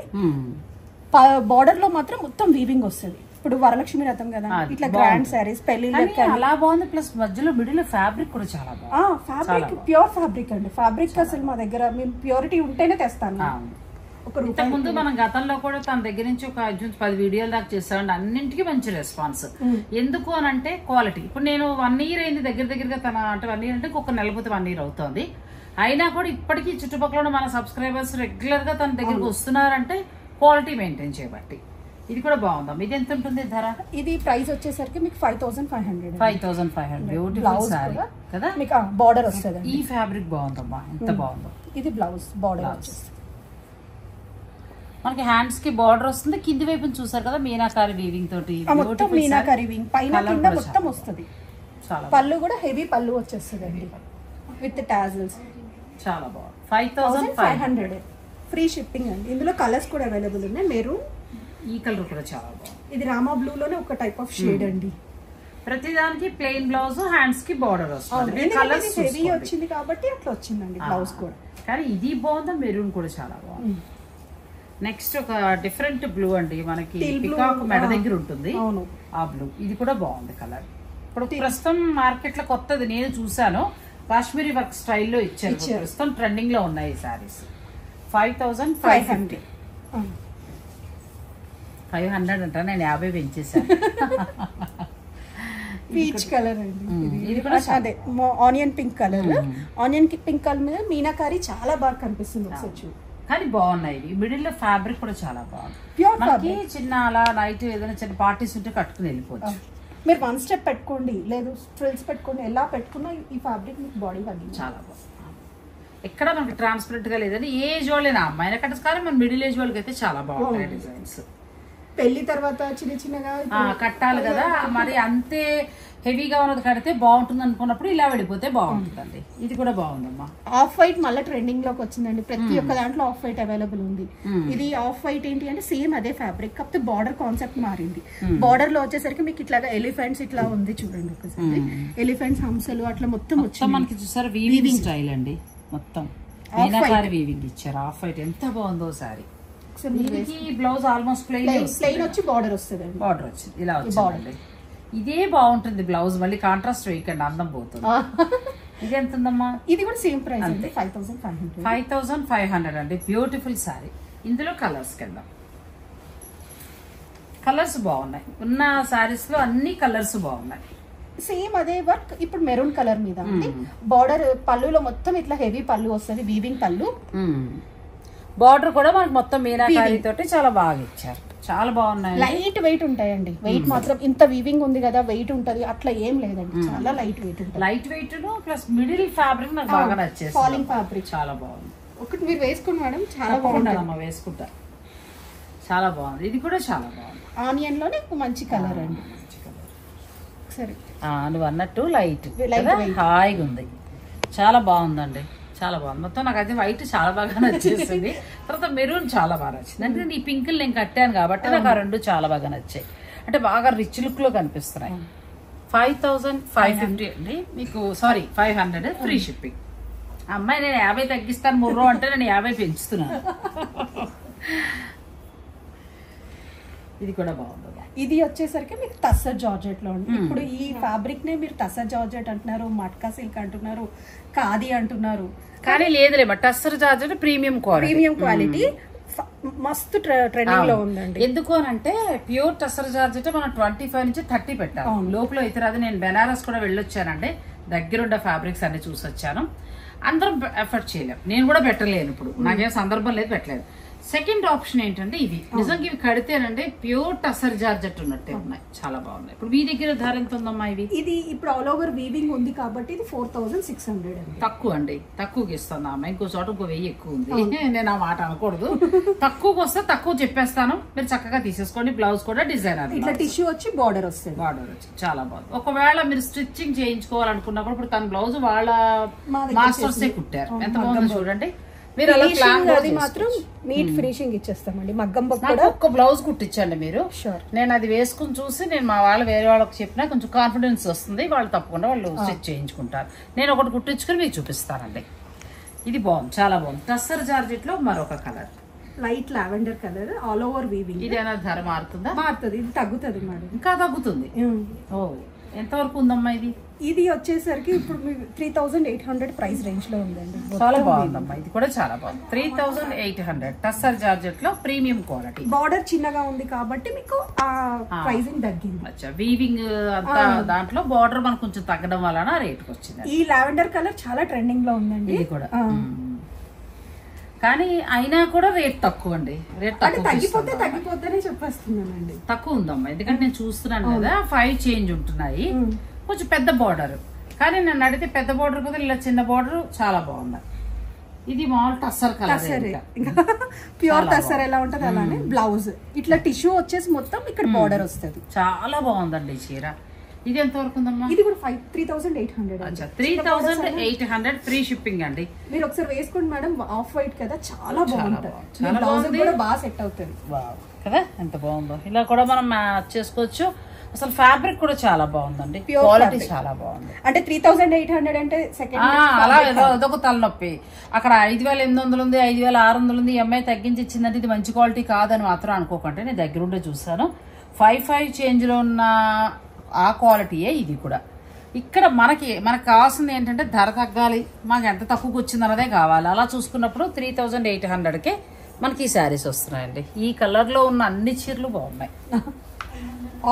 బార్డర్ లో మాత్రం మొత్తం వీవింగ్ వస్తుంది. ఇప్పుడు వరలక్ష్మి రథం కదా, ఇట్లా గ్రాండ్ సారీస్ పెళ్లిళ్ళకి అలా బాగుంది. ప్లస్ మధ్యలో మిడిల్ ఫ్యాబ్రిక్ కూడా చాలా బాగుంది. ఫ్యాబ్రిక్ ప్యూర్ ఫ్యాబ్రిక్ అండి. ఫ్యాబ్రిక్ అసలు మా దగ్గర మేము ప్యూరిటీ ఉంటేనే తెస్తాను. ఇంతకుముందు మనం గతంలో కూడా తన దగ్గర నుంచి ఒక 10 వీడియోలు దాకా చేసామండి. అన్నింటికి మంచి రెస్పాన్స్. ఎందుకు అని అంటే క్వాలిటీ. ఇప్పుడు నేను 1 ఇయర్ అయింది దగ్గరగా తన అంటే 1 ఇయర్ అంటే ఒక నెల పోతే 1 ఇయర్ అవుతుంది. అయినా కూడా ఇప్పటికీ చుట్టుపక్కల మన సబ్స్క్రైబర్స్ రెగ్యులర్ గా తన దగ్గరకు వస్తున్నారంటే క్వాలిటీ మెయింటైన్ చేయబట్టి. ఇది కూడా బాగుందా? ఇది ఎంత ఉంటుంది ధర? ఇది ప్రైస్ వచ్చేసరికి మీకు 5500. 5500 బ్యూటిఫుల్ సారీ కదా. మీకు బార్డర్ వస్తుంది. ఈ ఫ్యాబ్రిక్ బాగుందమ్మా, ఎంత బాగుందో. ఇది బ్లౌజ్ బార్డర్ వచ్చేసి మనకి హ్యాండ్స్ కి బార్డర్ వస్తుంది. కింది వైపు చూసారు కదా మీనాకారి వీవింగ్ తోటి. మొత్తం మీనాకారి వీవింగ్ పైన కింద మొత్తం వస్తుంది. పళ్ళు కూడా హెవీ పళ్ళు వచ్చేస్తుంది అండి విత్ టాజల్స్. చాలా బాగుంది. 5500 ఫ్రీ షిప్పింగ్ అండి. ఇందులో కలర్స్ కూడా అవైలబుల్ ఉన్నాయి. మెరూన్, ఈ కలర్ కూడా చాలా బాగుంది. ఇది రామా బ్లూ లోనే ఒక టైప్ ఆఫ్ షేడ్ అండి. ప్రతిదానికి ప్లెయిన్ బ్లౌజ్, హ్యాండ్స్ కి బార్డర్ వస్తుంది. కలర్స్ హెవీ వచ్చింది కాబట్టి అట్లా వచ్చిందండి బ్లౌజ్ కూడా. కానీ ఇది బాగుంది. మెరూన్ కూడా చాలా బాగుంది. నెక్స్ట్ ఒక డిఫరెంట్ బ్లూ అండి. మనకి పికాక్ మెడ దగ్గర ఉంటుంది ఆ బ్లూ. ఇది కూడా బాగుంది కలర్. ఇప్పుడు ప్రస్తుతం మార్కెట్ లో కొత్తది నేను చూసాను. కాశ్మీరీ వర్క్ స్టైల్లో ఇచ్చారు. ప్రస్తుతం ట్రెండింగ్ లో ఉన్నాయి ఈ సారీస్. 5500. 500 అంట. నేను 50 పెంచేసాను. పీచ్ కలర్ అండి. ఇది కూడా అదే onion pink colour. Onion pink colour మీద మీనాకారి చాలా బాగా కనిపిస్తుంది ఒకసారి. కానీ బాగున్నాయి. మిడిల్ లో ఫ్యాబ్రిక్ కూడా చాలా బాగుంది. మనకి చిన్న అలా నైట్ ఏదైనా చిన్న పార్టీస్ ఉంటే కట్టుకుని వెళ్ళిపోవచ్చు. మీరు 1 స్టెప్ పెట్టుకోండి, లేదు ఫ్రిల్స్ పెట్టుకోండి, ఎలా పెట్టుకున్నా ఈ ఫ్యాబ్రిక్ మీకు బాడీ తగ్గింది. చాలా బాగుంది. ఎక్కడ మనకి ట్రాన్స్పరెంట్ గా లేదని ఏజ్ వాళ్ళైనా అమ్మాయిన కట్టచ్చు. కానీ మన మిడిల్ ఏజ్ వాళ్ళకి అయితే చాలా బాగుంటాయి డిజైన్స్. పెళ్లి తర్వాత చిన్నగా కట్టాలి కదా, మరి అంతే హెవీగా ఉన్నది కడితే బాగుంటుంది అనుకున్నప్పుడు ఇలా వెళ్ళిపోతే బాగుంటుందండి. ఇది కూడా బాగుందమ్మా. ఆఫ్ వైట్ మళ్ళీ ట్రెండింగ్ లోకి వచ్చిందండి. ప్రతి ఒక్క దాంట్లో ఆఫ్ వైట్ అవైలబుల్ ఉంది. ఇది ఆఫ్ వైట్ ఏంటి అంటే సేమ్ అదే ఫ్యాబ్రిక్, కాకపోతే బార్డర్ కాన్సెప్ట్ మారింది. బార్డర్ లో వచ్చేసరికి మీకు ఇట్లా ఎలిఫెంట్స్ ఇట్లా ఉంది చూడండి ఒకసారి. ఎలిఫెంట్స్, హంసలు అట్లా మొత్తం వచ్చి మనకి చూసారు. వీవింగ్ స్టైల్ అండి. మొత్తం మీనాకారి వీవింగ్ ఇచ్చారు. ఆఫ్ వైట్ ఎంత బాగుందో సారీ. బ్లౌజ్ ఆల్మోస్ట్ ప్లెయిన్ వచ్చి బార్డర్ వస్తుంది. బార్డర్ వచ్చింది ఇలా వచ్చింది. ఇదే బాగుంటుంది బ్లౌజ్. మళ్ళీ కాంట్రాస్ట్ వేయకండి, అందం పోతుంది. ఇది ఎంత ఉందమ్మా? ఇది కూడా సేమ్ ప్రైస్ అండి. 5500 అండి. Beautiful sorry. ఇందులో కలర్స్ కింద కలర్స్ బాగున్నాయి. ఉన్న సారీస్ లో అన్ని కలర్స్ బాగున్నాయి. సేమ్ అదే వర్క్ ఇప్పుడు మెరూన్ కలర్ మీద బార్డర్. పళ్ళులో మొత్తం ఇట్లా హెవీ పళ్ళు వస్తుంది, వీవింగ్ పళ్ళు. బార్డర్ కూడా మనకు మొత్తం మీనాకారి తోటి చాలా బాగా ఇచ్చారు, చాలా బాగున్నాయి. లైట్ వెయిట్ ఉంటాయండి, వెయిట్ మాత్రం ఇంత వీవింగ్ ఉంది కదా వెయిట్ ఉంటది అట్లా ఏం లేదండి, చాలా లైట్ వెయిట్ ఉంటుంది. Light weight plus middle fabric నాకు బాగా నచ్చేసి, ఫాలింగ్ ఫ్యాబ్రిక్ చాలా బాగుంది. ఒకటి మీరు వేసుకోండి మేడం, చాలా బాగుంటుంది. వేసుకుంటా, చాలా బాగుంది. ఇది కూడా చాలా బాగుంది, ఆనియన్ లోనే మంచి కలర్ అండి. సరే నువ్వు అన్నట్టు లైట్ హాయిగా ఉంది, చాలా బాగుందండి, చాలా బాగుంది. మొత్తం నాకు అయితే వైట్ చాలా బాగా నచ్చేసింది. తర్వాత మెరూన్ చాలా బాగా నచ్చింది. అంటే ఈ పింకులు నేను కట్టాను కాబట్టి నాకు ఆ రెండు చాలా బాగా నచ్చాయి. అంటే బాగా రిచ్ లుక్ లో కనిపిస్తున్నాయి. 5550 అండి మీకు, సారీ 500 ఫ్రీ షిప్పింగ్. అమ్మాయి నేను 50 తగ్గిస్తాను ముర్రో అంటే నేను 50 పెంచుతున్నాను. ఇది కూడా బాగుంది. ఇది వచ్చేసరికి మీకు టస్సర్ జార్జెట్ లో ఉంది. ఇప్పుడు ఈ ఫ్యాబ్రిక్ నే మీరు టస్సర్ జార్జెట్ అంటున్నారు, మట్కా సిల్క్ అంటున్నారు, ఖాదీ అంటున్నారు, కానీ లేదులే టస్సర్ జార్జెట్ ప్రీమియం క్వాలిటీ మస్తు ట్రెండింగ్ లో ఉందండి. ఎందుకు అనంటే ప్యూర్ టస్సర్ జార్జెట్ మనం 25 నుంచి 30 పెట్టాం. లోపల అయితే అది నేను బెనారస్ కూడా వెళ్ళొచ్చానండి, దగ్గరుండే ఫ్యాబ్రిక్స్ అన్ని చూసి వచ్చాను. అందరం ఎఫర్ట్ చేయలేం, నేను కూడా పెట్టలేను, ఇప్పుడు నాకేం సందర్భం లేదు, పెట్టలేదు. సెకండ్ ఆప్షన్ ఏంటంటే ఇవి నిజంగా ఇవి కడితేనంటే ప్యూర్ టస్సర్ జార్జెట్ ఉన్నట్టే ఉన్నాయి, చాలా బాగున్నాయి. ఇప్పుడు మీ దగ్గర ధర ఎంత ఉందమ్మా? ఇది ఇప్పుడు ఆల్ ఓవర్ వీవింగ్ ఉంది కాబట్టి ఇది 4600 అండి. తక్కువ అండి, తక్కువకి ఇస్తాను అమ్మ. ఇంకో చోట ఇంకో 1000 ఎక్కువ ఉంది, నేను ఆ మాట అనకూడదు. తక్కువకి వస్తే తక్కువ చెప్పేస్తాను, మీరు చక్కగా తీసేసుకోండి. బ్లౌజ్ కూడా డిజైనర్ ఇట్లా టిష్యూ వచ్చి బార్డర్ వస్తుంది, బార్డర్ వచ్చి చాలా బాగుంది. ఒకవేళ మీరు స్టిచ్చింగ్ చేయించుకోవాలనుకున్నప్పుడు ఇప్పుడు తన బ్లౌజ్ వాళ్ళ మాస్టర్సే కుట్టారు, ఎంత బాగుందో చూడండి. మీరు అది మాత్రం నీట్ ఫినిషింగ్ ఇచ్చేస్తామండి. మగ్గం కూడా ఒక్క బ్లౌజ్ కుట్టించండి మీరు, నేను అది వేసుకుని చూసి నేను మా వాళ్ళు వేరే వాళ్ళకి చెప్పినా కొంచెం కాన్ఫిడెన్స్ వస్తుంది, వాళ్ళు తప్పకుండా వాళ్ళు స్టిచ్ చేయించుకుంటారు. నేను ఒకటి కుట్టించుకుని మీకు చూపిస్తానండి. ఇది బాగుంది, చాలా బాగుంది. టస్సర్ జార్జెట్ లో మరొక colour light lavender colour, all over weaving. ఇది ఏమైనా ధర మారుతుందా? మారుతుంది, ఇది తగ్గుతుంది మేడం, ఇంకా తగ్గుతుంది. ఓ ఎంతవరకు ఉందమ్మా ఇది? ఇది వచ్చేసరికి ఇప్పుడు 3800 ప్రైస్ రేంజ్ లో ఉందండి, చాలా బాగుందమ్మా. ఇది కూడా చాలా బాగుంది, 3800 టస్సర్ జార్జెట్ లో ప్రీమియం క్వాలిటీ. బార్డర్ చిన్నగా ఉంది కాబట్టి మీకు ఆ ప్రైసింగ్ తగ్గింది. అచ్చా, వీవింగ్ అంతా దాంట్లో బార్డర్ మనకు కొంచెం తగ్గడం వలన రేట్ వచ్చింది. ఈ లావెండర్ కలర్ చాలా ట్రెండింగ్ లో ఉందండి, ఇది కూడా. కానీ అయినా కూడా రేట్ తక్కువ అండి, రేట్ తగ్గిపోతేనే చెప్పేస్తున్నానండి. తక్కువ ఉందమ్మా, ఎందుకంటే నేను చూస్తున్నాను కదా 5 చేంజ్ ఉంటున్నాయి, కొంచెం పెద్ద బార్డర్. కానీ నన్ను అడిగితే పెద్ద బార్డర్ కదా, ఇలా చిన్న బార్డర్ చాలా బాగుంది. ఇది మామూలు టస్సర్ కలర్, ప్యూర్ టస్సర్ ఎలా ఉంటది అలానే బ్లౌజ్ ఇట్లా టిష్యూ వచ్చేసి మొత్తం ఇక్కడ బార్డర్ వస్తుంది, చాలా బాగుందండి చీర. ఇది ఎంత వరకు ఉందమ్మా? ఇది కూడా 3800. 3800 ఫ్రీ షిప్పింగ్ అండి. మీరు ఒకసారి వేసుకోండి మేడం, ఆఫ్ వైట్ కదా చాలా బాగుంటుంది, కూడా బాగా సెట్ అవుతుంది కదా, ఎంత బాగుందో. ఇలా కూడా మనం మ్యాచ్ చేసుకోవచ్చు. అసలు ఫ్యాబ్రిక్ కూడా చాలా బాగుందండి, క్వాలిటీ చాలా బాగుంది. అంటే 3800 అంటే అలా ఏదొక తలనొప్పి. అక్కడ 5800 ఉంది, 5600 ఉంది, ఎంఐ తగ్గించి ఇచ్చిందంటే ఇది మంచి క్వాలిటీ కాదని మాత్రం అనుకోకండి. నేను దగ్గరుండే చూసాను, 5 చేంజ్ లో ఉన్న ఆ క్వాలిటీయే ఇది కూడా. ఇక్కడ మనకు కావాల్సింది ఏంటంటే ధర తగ్గాలి, మాకు ఎంత తక్కువకి వచ్చింది అన్నదే కావాలి. అలా చూసుకున్నప్పుడు 3800కే మనకి ఈ శారీస్ వస్తున్నాయండి. ఈ కలర్ లో ఉన్న అన్ని చీరలు బాగున్నాయి.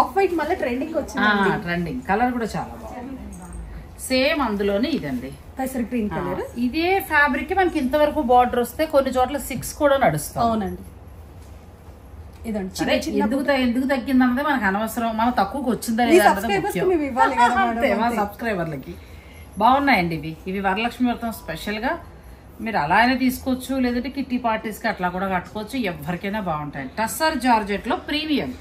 ఆఫ్ వైట్ మళ్ళీ ట్రెండింగ్ వచ్చింది, ట్రెండింగ్ కలర్ కూడా చాలా బాగుంది. సేమ్ అందులోనే ఇదండి గ్రీన్ కలర్. ఇదే ఫ్యాబ్రిక్ మనకి ఇంతవరకు బార్డర్ వస్తే కొన్ని చోట్ల 6 కూడా నడుస్తాం. అవునండి, ఎందుకు తగ్గింది అన్నది మనకు అనవసరం, మనం తక్కువకి వచ్చిందని మా సబ్స్క్రైబర్లకి. బాగున్నాయండి ఇవి వరలక్ష్మి వ్రతం స్పెషల్ గా మీరు అలా అయినా తీసుకోవచ్చు, లేదంటే కిట్టి పార్టీస్ కి అట్లా కూడా కట్టుకోవచ్చు, ఎవరికైనా బాగుంటాయి. టస్సర్ జార్జెట్ లో ప్రీమియం.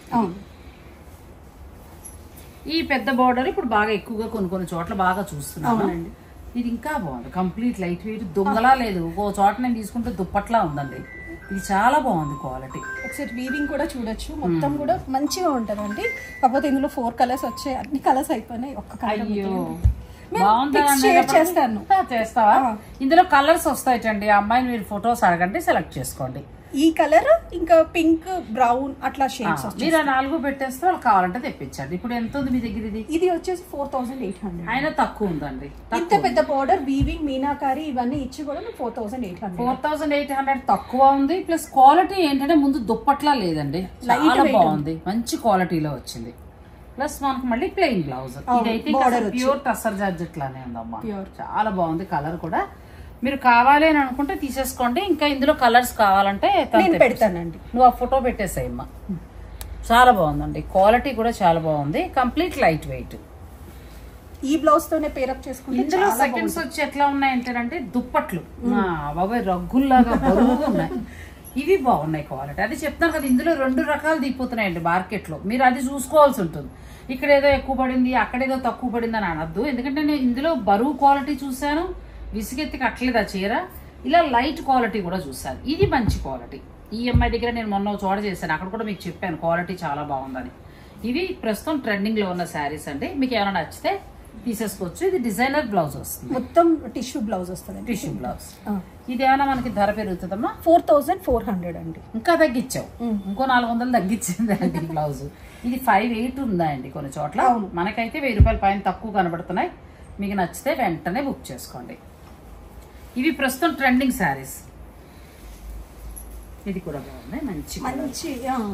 ఈ పెద్ద బార్డర్ ఇప్పుడు బాగా ఎక్కువగా కొన్ని చోట్ల బాగా చూస్తున్నాను. ఇది ఇంకా బాగుంది, కంప్లీట్ లైట్ వెయిట్, దొంగలా లేదు. ఓ చోట నేను తీసుకుంటే దుప్పట్లా ఉందండి. ఇది చాలా బాగుంది క్వాలిటీ. ఒకసారి వీవింగ్ కూడా చూడొచ్చు, మొత్తం కూడా మంచిగా ఉంటదండి. కాకపోతే ఇందులో 4 కలర్స్ వచ్చాయి, అన్ని కలర్స్ అయిపోయినాయి. ఒక్క చేస్తావా? ఇందులో కలర్స్ వస్తాయండి. ఆ అమ్మాయిని మీరు ఫొటోస్ అడగండి, సెలెక్ట్ చేసుకోండి. ఈ కలర్ ఇంకా పింక్, బ్రౌన్ అట్లా షేడ్స్. మీరు 4 పెట్టేస్తే వాళ్ళు కావాలంటే తెప్పించండి. ఇప్పుడు ఎంత ఉంది మీ దగ్గర? ఇది వచ్చేసి 4800. అయినా తక్కువ ఉందండి. ఇంత పెద్ద బోర్డర్, వీవింగ్, మీనాకారి ఇవన్నీ ఇచ్చి కూడా 4800. 4800 తక్కువ ఉంది. ప్లస్ క్వాలిటీ ఏంటంటే ముందు దుప్పట్లా లేదండి, చాలా బాగుంది, మంచి క్వాలిటీలో వచ్చింది. ప్లస్ మనకు మళ్ళీ ప్లెయిన్ బ్లౌజ్. ఇదైతే ప్యూర్ టస్సర్ జార్జెట్ లానే ఉందమ్మా, చాలా బాగుంది. కలర్ కూడా మీరు కావాలి అని అనుకుంటే తీసేసుకోండి. ఇంకా ఇందులో కలర్స్ కావాలంటే పెడతానండి. నువ్వు ఆ ఫోటో పెట్టేసాయమ్మా. చాలా బాగుందండి, క్వాలిటీ కూడా చాలా బాగుంది, కంప్లీట్ లైట్ వెయిట్. ఈ బ్లౌజ్ తోనే పేరప్ చేసుకుంటే ఇందులో సెకండ్స్ వచ్చి ఎట్లా ఉన్నాయంటే దుప్పట్లు బాబాయ్ రగ్గుల్లాగా బరువుగా ఉన్నాయి. ఇవి బాగున్నాయి క్వాలిటీ. అది చెప్తాను కదా, ఇందులో 2 రకాలు దిగిపోతున్నాయండి మార్కెట్ లో. మీరు అది చూసుకోవాల్సి ఉంటుంది. ఇక్కడ ఏదో ఎక్కువ పడింది, అక్కడేదో తక్కువ పడింది అని అనద్దు. ఎందుకంటే నేను ఇందులో బరువు క్వాలిటీ చూసాను, విసిగెత్తి కట్టలేదు ఆ చీర. ఇలా లైట్ క్వాలిటీ కూడా చూసాను. ఇది మంచి క్వాలిటీ. ఈ అమ్మాయి దగ్గర నేను మొన్న చోట చేశాను, అక్కడ కూడా మీకు చెప్పాను క్వాలిటీ చాలా బాగుందని. ఇవి ప్రస్తుతం ట్రెండింగ్ లో ఉన్న శారీస్ అండి. మీకు ఏమైనా నచ్చితే తీసేసుకోవచ్చు. ఇది డిజైనర్ బ్లౌజ్ వస్తుంది, మొత్తం టిష్యూ బ్లౌజ్ వస్తుంది. Tissue blouse. ఇది ఏమైనా మనకి ధర పెరుగుతుందమ్మా? 4400 అండి. ఇంకా తగ్గించావు, ఇంకో 400 తగ్గించింది అండి బ్లౌజ్. ఇది 58 ఉందా అండి కొన్ని చోట్ల. మనకైతే 1000 రూపాయల పైన తక్కువ కనబడుతున్నాయి. మీకు నచ్చితే వెంటనే బుక్ చేసుకోండి. ఇవి ప్రస్తుతం ట్రెండింగ్ శారీస్. ఇది కూడా బాగుంది, మంచి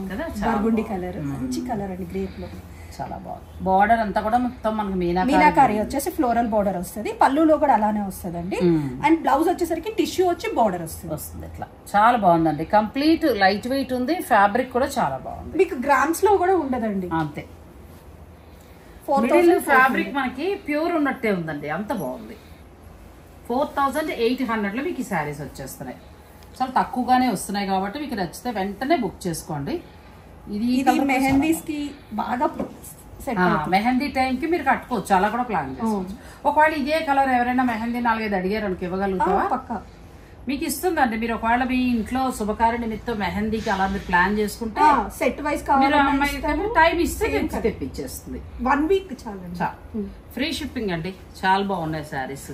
కదా, బర్గుండి కలర్, మంచి కలర్ అండి, గ్రేప్ లో చాలా బాగుంది. బార్డర్ అంతా కూడా మొత్తం మనకి మీనాకారి వచ్చేసి ఫ్లోరల్ బార్డర్ వస్తుంది. పళ్ళులో కూడా అలానే వస్తుంది అండి. అండ్ బ్లౌజ్ వచ్చేసరికి టిష్యూ వచ్చి బార్డర్ వస్తుంది. ఇట్లా చాలా బాగుందండి, కంప్లీట్ లైట్ వెయిట్ ఉంది. ఫ్యాబ్రిక్ కూడా చాలా బాగుంది. మీకు గ్రామ్స్ లో కూడా ఉండదండి, అంతే. ఫ్యాబ్రిక్ మనకి ప్యూర్ ఉన్నట్టే ఉందండి, అంత బాగుంది. 4800 లో మీకు ఈ శారీస్ వచ్చేస్తున్నాయి. చాలా తక్కువగానే వస్తున్నాయి కాబట్టి మీకు నచ్చితే వెంటనే బుక్ చేసుకోండి. ఇది మెహందీస్ కి బాగా మెహందీ టైం కి మీరు కట్టుకోవచ్చు, అలా కూడా ప్లాన్ చేసుకోవచ్చు. ఒకవేళ ఇదే కలర్ ఎవరైనా మెహందీ 4-5 అడిగారు అనుకో, ఇవ్వగలుగుతావా? మీకు ఇస్తుందండి. మీరు ఒకవేళ మీ ఇంట్లో శుభకార్య నిమిత్తం మెహందీకి అలా మీరు ప్లాన్ చేసుకుంటే సెట్ వైజ్ టైం ఇస్తే తెప్పించేస్తుంది. 1 వీక్ చాలా. ఫ్రీ షిప్పింగ్ అండి. చాలా బాగున్నాయి శారీస్,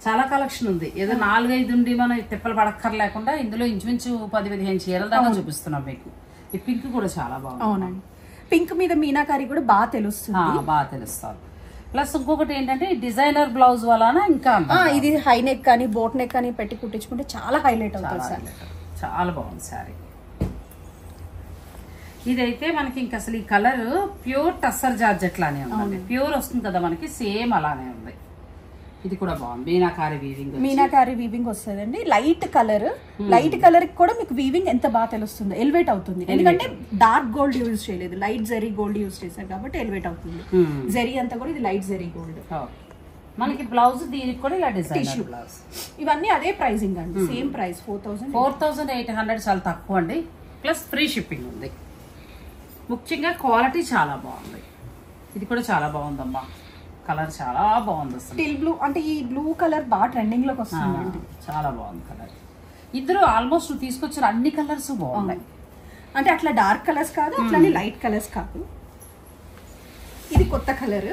చాలా కలెక్షన్ ఉంది. ఏదో 4-5 ఉండి మనం తిప్పలు పడక్కర్ లేకుండా ఇందులో ఇంచుమించు 10-15 చీరల దాకా చూపిస్తున్నాం మీకు. ఈ పింక్ కూడా చాలా బాగుంది. అవునండి, పింక్ మీద మీనాకారి కూడా బాగా తెలుస్తుంది. ప్లస్ ఇంకొకటి ఏంటంటే డిజైనర్ బ్లౌజ్ వలన ఇంకా ఇది హై నెక్ కానీ బోట్ నెక్ కానీ పెట్టి కుట్టించుకుంటే చాలా హైలైట్ అవుతుంది. చాలా బాగుంది శారీ. ఇదైతే మనకి ఇంకా అసలు ఈ కలర్ ప్యూర్ టస్సర్ జార్జెట్ లానే ఉంది. ప్యూర్ వస్తుంది కదా మనకి, సేమ్ అలానే ఉంది. ఇది కూడా బాగుంది, మీనాకారి వీవింగ్ వస్తుందండి. లైట్ కలర్ కూడా మీకు వీవింగ్ ఎంత బాగా తెలుస్తుంది, ఎలివేట్ అవుతుంది. ఎందుకంటే డార్క్ గోల్డ్ యూజ్ చేయలేదు, లైట్ జెరీ గోల్డ్ యూజ్ చేశారు కాబట్టి ఎలివేట్ అవుతుంది. జెరీ అంతా కూడా ఇది లైట్ జెరీ గోల్డ్. మనకి బ్లౌజ్ దీనికి కూడా ఇలా డిజైన్ బ్లౌజ్. ఇవన్నీ అదే ప్రైసింగ్ అండి, సేమ్ ప్రైస్ 4800. చాలా తక్కువ అండి, ప్లస్ ఫ్రీ షిప్పింగ్ ఉంది. ముఖ్యంగా క్వాలిటీ చాలా బాగుంది. ఇది కూడా చాలా బాగుందమ్మా, కలర్ చాలా బాగుంది. స్టిల్ బ్లూ అంటే ఈ బ్లూ కలర్ బాగా ట్రెండింగ్ లోకి వస్తుంది, చాలా బాగుంది కలర్. ఇద్దరు ఆల్మోస్ట్ తీసుకొచ్చిన అన్ని కలర్స్ బాగున్నాయి. అంటే అట్లా డార్క్ కలర్స్ కాదు, అట్లానే లైట్ కలర్స్ కాదు. ఇది కొత్త కలర్,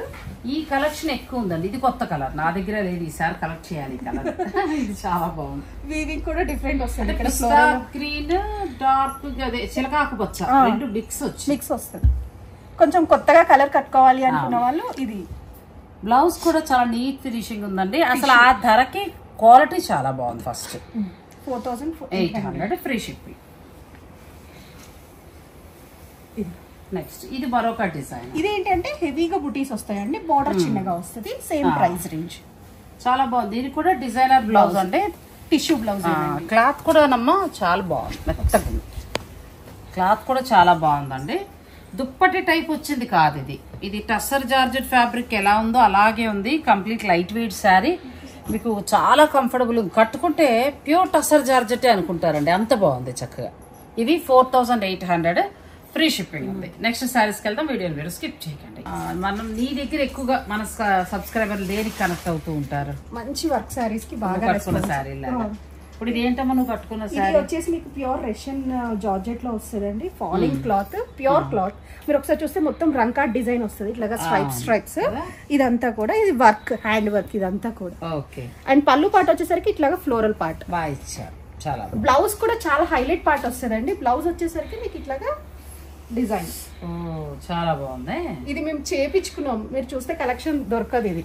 ఈ కలెక్షన్ ఎక్కువ ఉందండి. ఇది కొత్త కలర్, నా దగ్గర లేదు, ఈసారి కలెక్ట్ చేయాలి ఈ కలర్. ఇది చాలా బాగుంది. వీవింగ్ కూడా డిఫరెంట్ వస్తుంది. గ్రీన్ డార్క్ అదే చిలకాకు పచ్చ రెండు మిక్స్ వస్తుంది. కొంచెం కొత్తగా కలర్ కట్టుకోవాలి అనుకున్న వాళ్ళు ఇది. బ్లౌజ్ కూడా చాలా నీట్ ఫినిషింగ్ ఉందండి. అసలు ఆ ధరకి క్వాలిటీ చాలా బాగుంది. First 4800 free shipping. నెక్స్ట్ ఇది మరొక డిజైన్. ఇది ఏంటంటే హెవీగా బుటీస్ వస్తాయండి, బార్డర్ చిన్నగా వస్తుంది, సేమ్ ప్రైస్ రేంజ్. చాలా బాగుంది. ఇది కూడా డిజైనర్ బ్లౌజ్ అంటే టిష్యూ బ్లౌజ్. క్లాత్ కూడా నమ్మా చాలా బాగుంది, మెత్తగా. క్లాత్ కూడా చాలా బాగుందండి. దుప్పటి టైప్ వచ్చింది కాదు ఇది. ఇది టస్సర్ జార్జెట్ ఫ్యాబ్రిక్ ఎలా ఉందో అలాగే ఉంది. కంప్లీట్ లైట్ వెయిట్ శారీ, మీకు చాలా కంఫర్టబుల్. కట్టుకుంటే ప్యూర్ టస్సర్ జార్జెట్ అనుకుంటారండి, అంత బాగుంది చక్కగా. ఇది 4800 ఫ్రీ షిప్పింగ్ ఉంది. నెక్స్ట్ శారీస్కి వెళ్దాం. వీడియోని మీరు స్కిప్ చేయకండి. మనం నీ దగ్గర ఎక్కువగా మన సబ్స్క్రైబర్లు దేనికి కనెక్ట్ అవుతూ ఉంటారు? మంచి వర్క్ శారీస్ కి బాగా కట్టుకున్న శారీ. ఇప్పుడు ఇది ఏంటమ్మా నువ్వు కట్టుకున్న శారీ? వచ్చేసి మీకు ప్యూర్ రష్యన్ జార్జెట్ లో వస్తుందండి. Falling cloth, pure cloth. మీరు ఒకసారి చూస్తే మొత్తం రంకాట్ డిజైన్ వస్తుంది, ఇట్లాగా స్ట్రైప్స్. ఇదంతా కూడా ఇది వర్క్, హ్యాండ్ వర్క్ ఇదంతా కూడా. ఓకే. అండ్ పళ్ళు పార్ట్ వచ్చేసరికి ఇట్లాగా ఫ్లోరల్ పార్ట్ బాగా ఇచ్చారు. చాలా బ్లౌజ్ కూడా చాలా హైలైట్ పార్ట్ వస్తుందండి. బ్లౌజ్ వచ్చేసరికి మీకు ఇట్లాగా డిజైన్ చాలా బాగుంది. ఇది మేము చేపించుకున్నాం, మీరు చూస్తే కలెక్షన్ దొరకదు. ఇది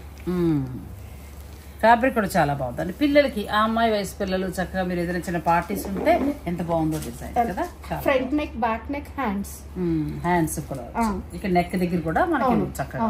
ఫ్యాబ్రిక్ కూడా చాలా బాగుంది. పిల్లలకి ఆ అమ్మాయి వయసు పిల్లలు చక్కగా మీరు ఏదైనా చిన్న పార్టీస్ ఉంటే ఎంత బాగుందో డిజైన్ కదా. Front neck, back neck, hands కూడా ఇక్కడ నెక్ దగ్గర కూడా మనకి చక్కగా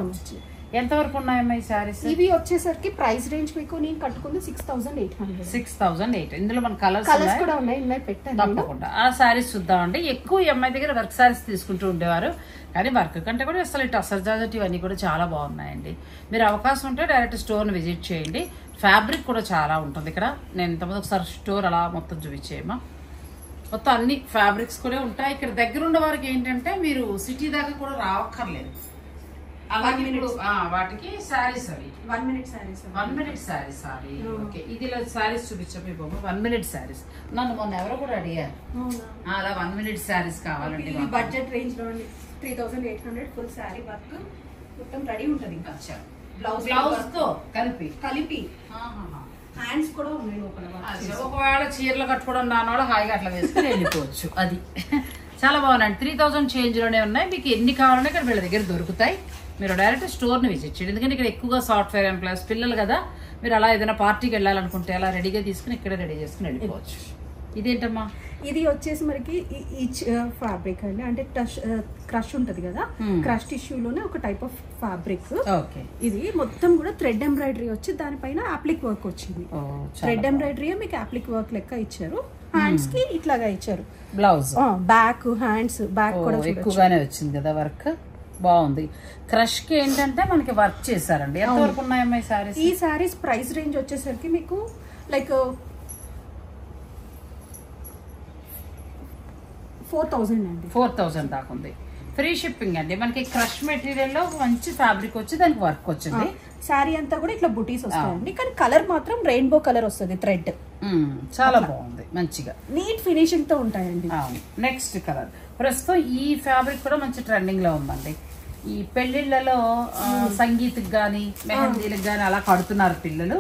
ఎంత వరకు ఉన్నాయమ్మా ఈ శారీస్? ఇవి వచ్చేసరికి ప్రైస్ రేంజ్ మీకు నేను కట్టుకుంది 6,800. 6,800. ఇందులో మన కలర్స్ కూడా ఉన్నాయి పెట్టాను తప్పకుండా. ఆ శారీస్ చూద్దామండి. ఎక్కువ ఈ అమ్మాయి దగ్గర వర్క్ శారీస్ తీసుకుంటూ ఉండేవారు, కానీ వర్క్ కంటే కూడా అసలు ఇటు అసర్జాజట్ ఇవన్నీ కూడా చాలా బాగున్నాయండి. మీరు అవకాశం ఉంటే డైరెక్ట్ స్టోర్ని విజిట్ చేయండి. ఫ్యాబ్రిక్ కూడా చాలా ఉంటుంది ఇక్కడ. నేను ఇంతకుముందు ఒకసారి స్టోర్ అలా మొత్తం చూపించేయమ్మా. మొత్తం అన్ని ఫ్యాబ్రిక్స్ కూడా ఉంటాయి. ఇక్కడ దగ్గర ఉన్న వారికి ఏంటంటే మీరు సిటీ దాకా కూడా రావక్కర్లేదు. అలాగే ఇప్పుడు వాటికి శారీస్ అవి 1 minute saris 1 minute saris. Sorry okay, ఇది శారీస్ చూపించండి బాబు. 1 minute శారీస్ నన్ను మొన్న ఎవరో కూడా అడిగారు అలా 1 minute శారీస్ కావాలండి. బడ్జెట్ రేంజ్ లో 3,800 ఫుల్ శారీ వర్క్ మొత్తం రెడీ ఉంటుంది. ఇంకా బ్లౌజ్ తో కలిపి హ్యాండ్స్ కూడా ఉన్నాయి లోపల. ఒకవేళ చీరలు కట్టుకోవడం దాని వల్ల హాయిగా అట్లా వేసుకుని వెళ్ళిపోవచ్చు. అది చాలా బాగున్నాయండి. 3,000 చేంజ్ లోనే ఉన్నాయి. మీకు ఎన్ని కావాలన్నా ఇక్కడ వీళ్ళ దగ్గర దొరుకుతాయి. మీరు డైరెక్ట్ స్టోర్ని విజిట్ చేయండి. ఎందుకంటే ఇక్కడ ఎక్కువగా సాఫ్ట్వేర్ ఎంప్లాయీస్ పిల్లలు కదా, మీరు అలా ఏదైనా పార్టీకి వెళ్ళాలనుకుంటే అలా రెడీగా తీసుకుని ఇక్కడ రెడీ చేసుకుని వెళ్ళిపోవచ్చు. ఇదేంటమ్మా? ఇది వచ్చేసి మనకి ఈచ్ ఫ్యాబ్రిక్ అండి, అంటే క్రష్ ఉంటది కదా, క్రష్ టిష్యూలోనే ఒక టైప్ ఆఫ్ ఫ్యాబ్రిక్. ఇది మొత్తం కూడా థ్రెడ్ ఎంబ్రాయిడరీ వచ్చి దానిపైన అప్లిక్ వర్క్ వచ్చింది. థ్రెడ్ ఎంబ్రాయిడరీ మీకు అప్లిక్ వర్క్ లెక్క ఇచ్చారు. హ్యాండ్స్ కి ఇట్లాగా ఇచ్చారు. బ్లౌజ్ బ్యాక్ హ్యాండ్స్ బ్యాక్ కూడా ఎక్కువగానే వచ్చింది కదా వర్క్. బాగుంది. క్రష్ కి ఏంటంటే మనకి వర్క్ చేశారండి. ఎంత వరకు ఉన్నాయమ్మా ఈ సారీస్? ఈ సారీస్ ప్రైస్ రేంజ్ వచ్చేసరికి మీకు లైక్ 4,000 అండి. 4,000 దాకా ఉంది. ఫ్రీ షిప్పింగ్ అండి. మనకి క్రష్ మెటీరియల్ లో మంచి ఫ్యాబ్రిక్ వచ్చి దానికి వర్క్ వచ్చింది. శారీ అంతా కూడా ఇట్లా బుటీస్ వస్తాయండి, కానీ కలర్ మాత్రం రెయిన్బో కలర్ వస్తుంది. థ్రెడ్ చాలా బాగుంది, మంచిగా నీట్ ఫినిషింగ్ తో ఉంటాయండి. నెక్స్ట్ కలర్ ప్రస్తుతం ఈ ఫ్యాబ్రిక్ కూడా మంచి ట్రెండింగ్ లో ఉందండి. ఈ పెళ్లిళ్లలో సంగీత్కి గానీ మెహందీలకు గానీ అలా కడుతున్నారు పిల్లలు.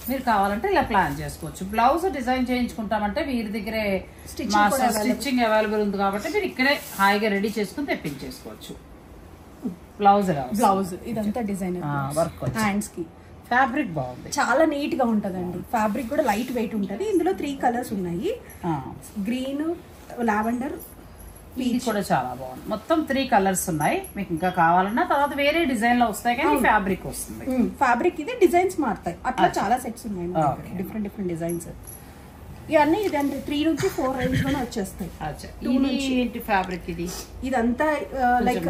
మీరు కావాలంటే ఇలా ప్లాన్ చేసుకోవచ్చు. బ్లౌజ్ డిజైన్ చేయించుకుంటామంటే వీరి దగ్గరే స్టిచ్చింగ్ అవైలబుల్ ఉంది కాబట్టి మీరు ఇక్కడే హాయిగా రెడీ చేసుకుని తెప్పించేసుకోవచ్చు. బ్లౌజ్ ఇదంతా డిజైన్ వర్క్ హ్యాండ్స్ కి. ఫ్యాబ్రిక్ బాగుంది, చాలా నీట్ గా ఉంటదండి. ఫ్యాబ్రిక్ కూడా లైట్ వెయిట్ ఉంటది. ఇందులో 3 కలర్స్ ఉన్నాయి, గ్రీన్, లావెండర్, ఇది కూడా చాలా బాగుంది. మొత్తం 3 కలర్స్ ఉన్నాయి. మీకు ఇంకా కావాలన్నా తర్వాత వేరే డిజైన్ లో వస్తాయి, కానీ ఫ్యాబ్రిక్ వస్తుంది. ఫ్యాబ్రిక్ ఇది డిజైన్స్ మారుతాయి. అట్లా చాలా సెట్స్ ఉన్నాయి, డిఫరెంట్ డిజైన్స్. ఇవన్నీ ఇదండి 3 నుంచి 4 రేంజ్ లోనే వచ్చేస్తాయి. ఫ్యాబ్రిక్ ఇదంతా లైక్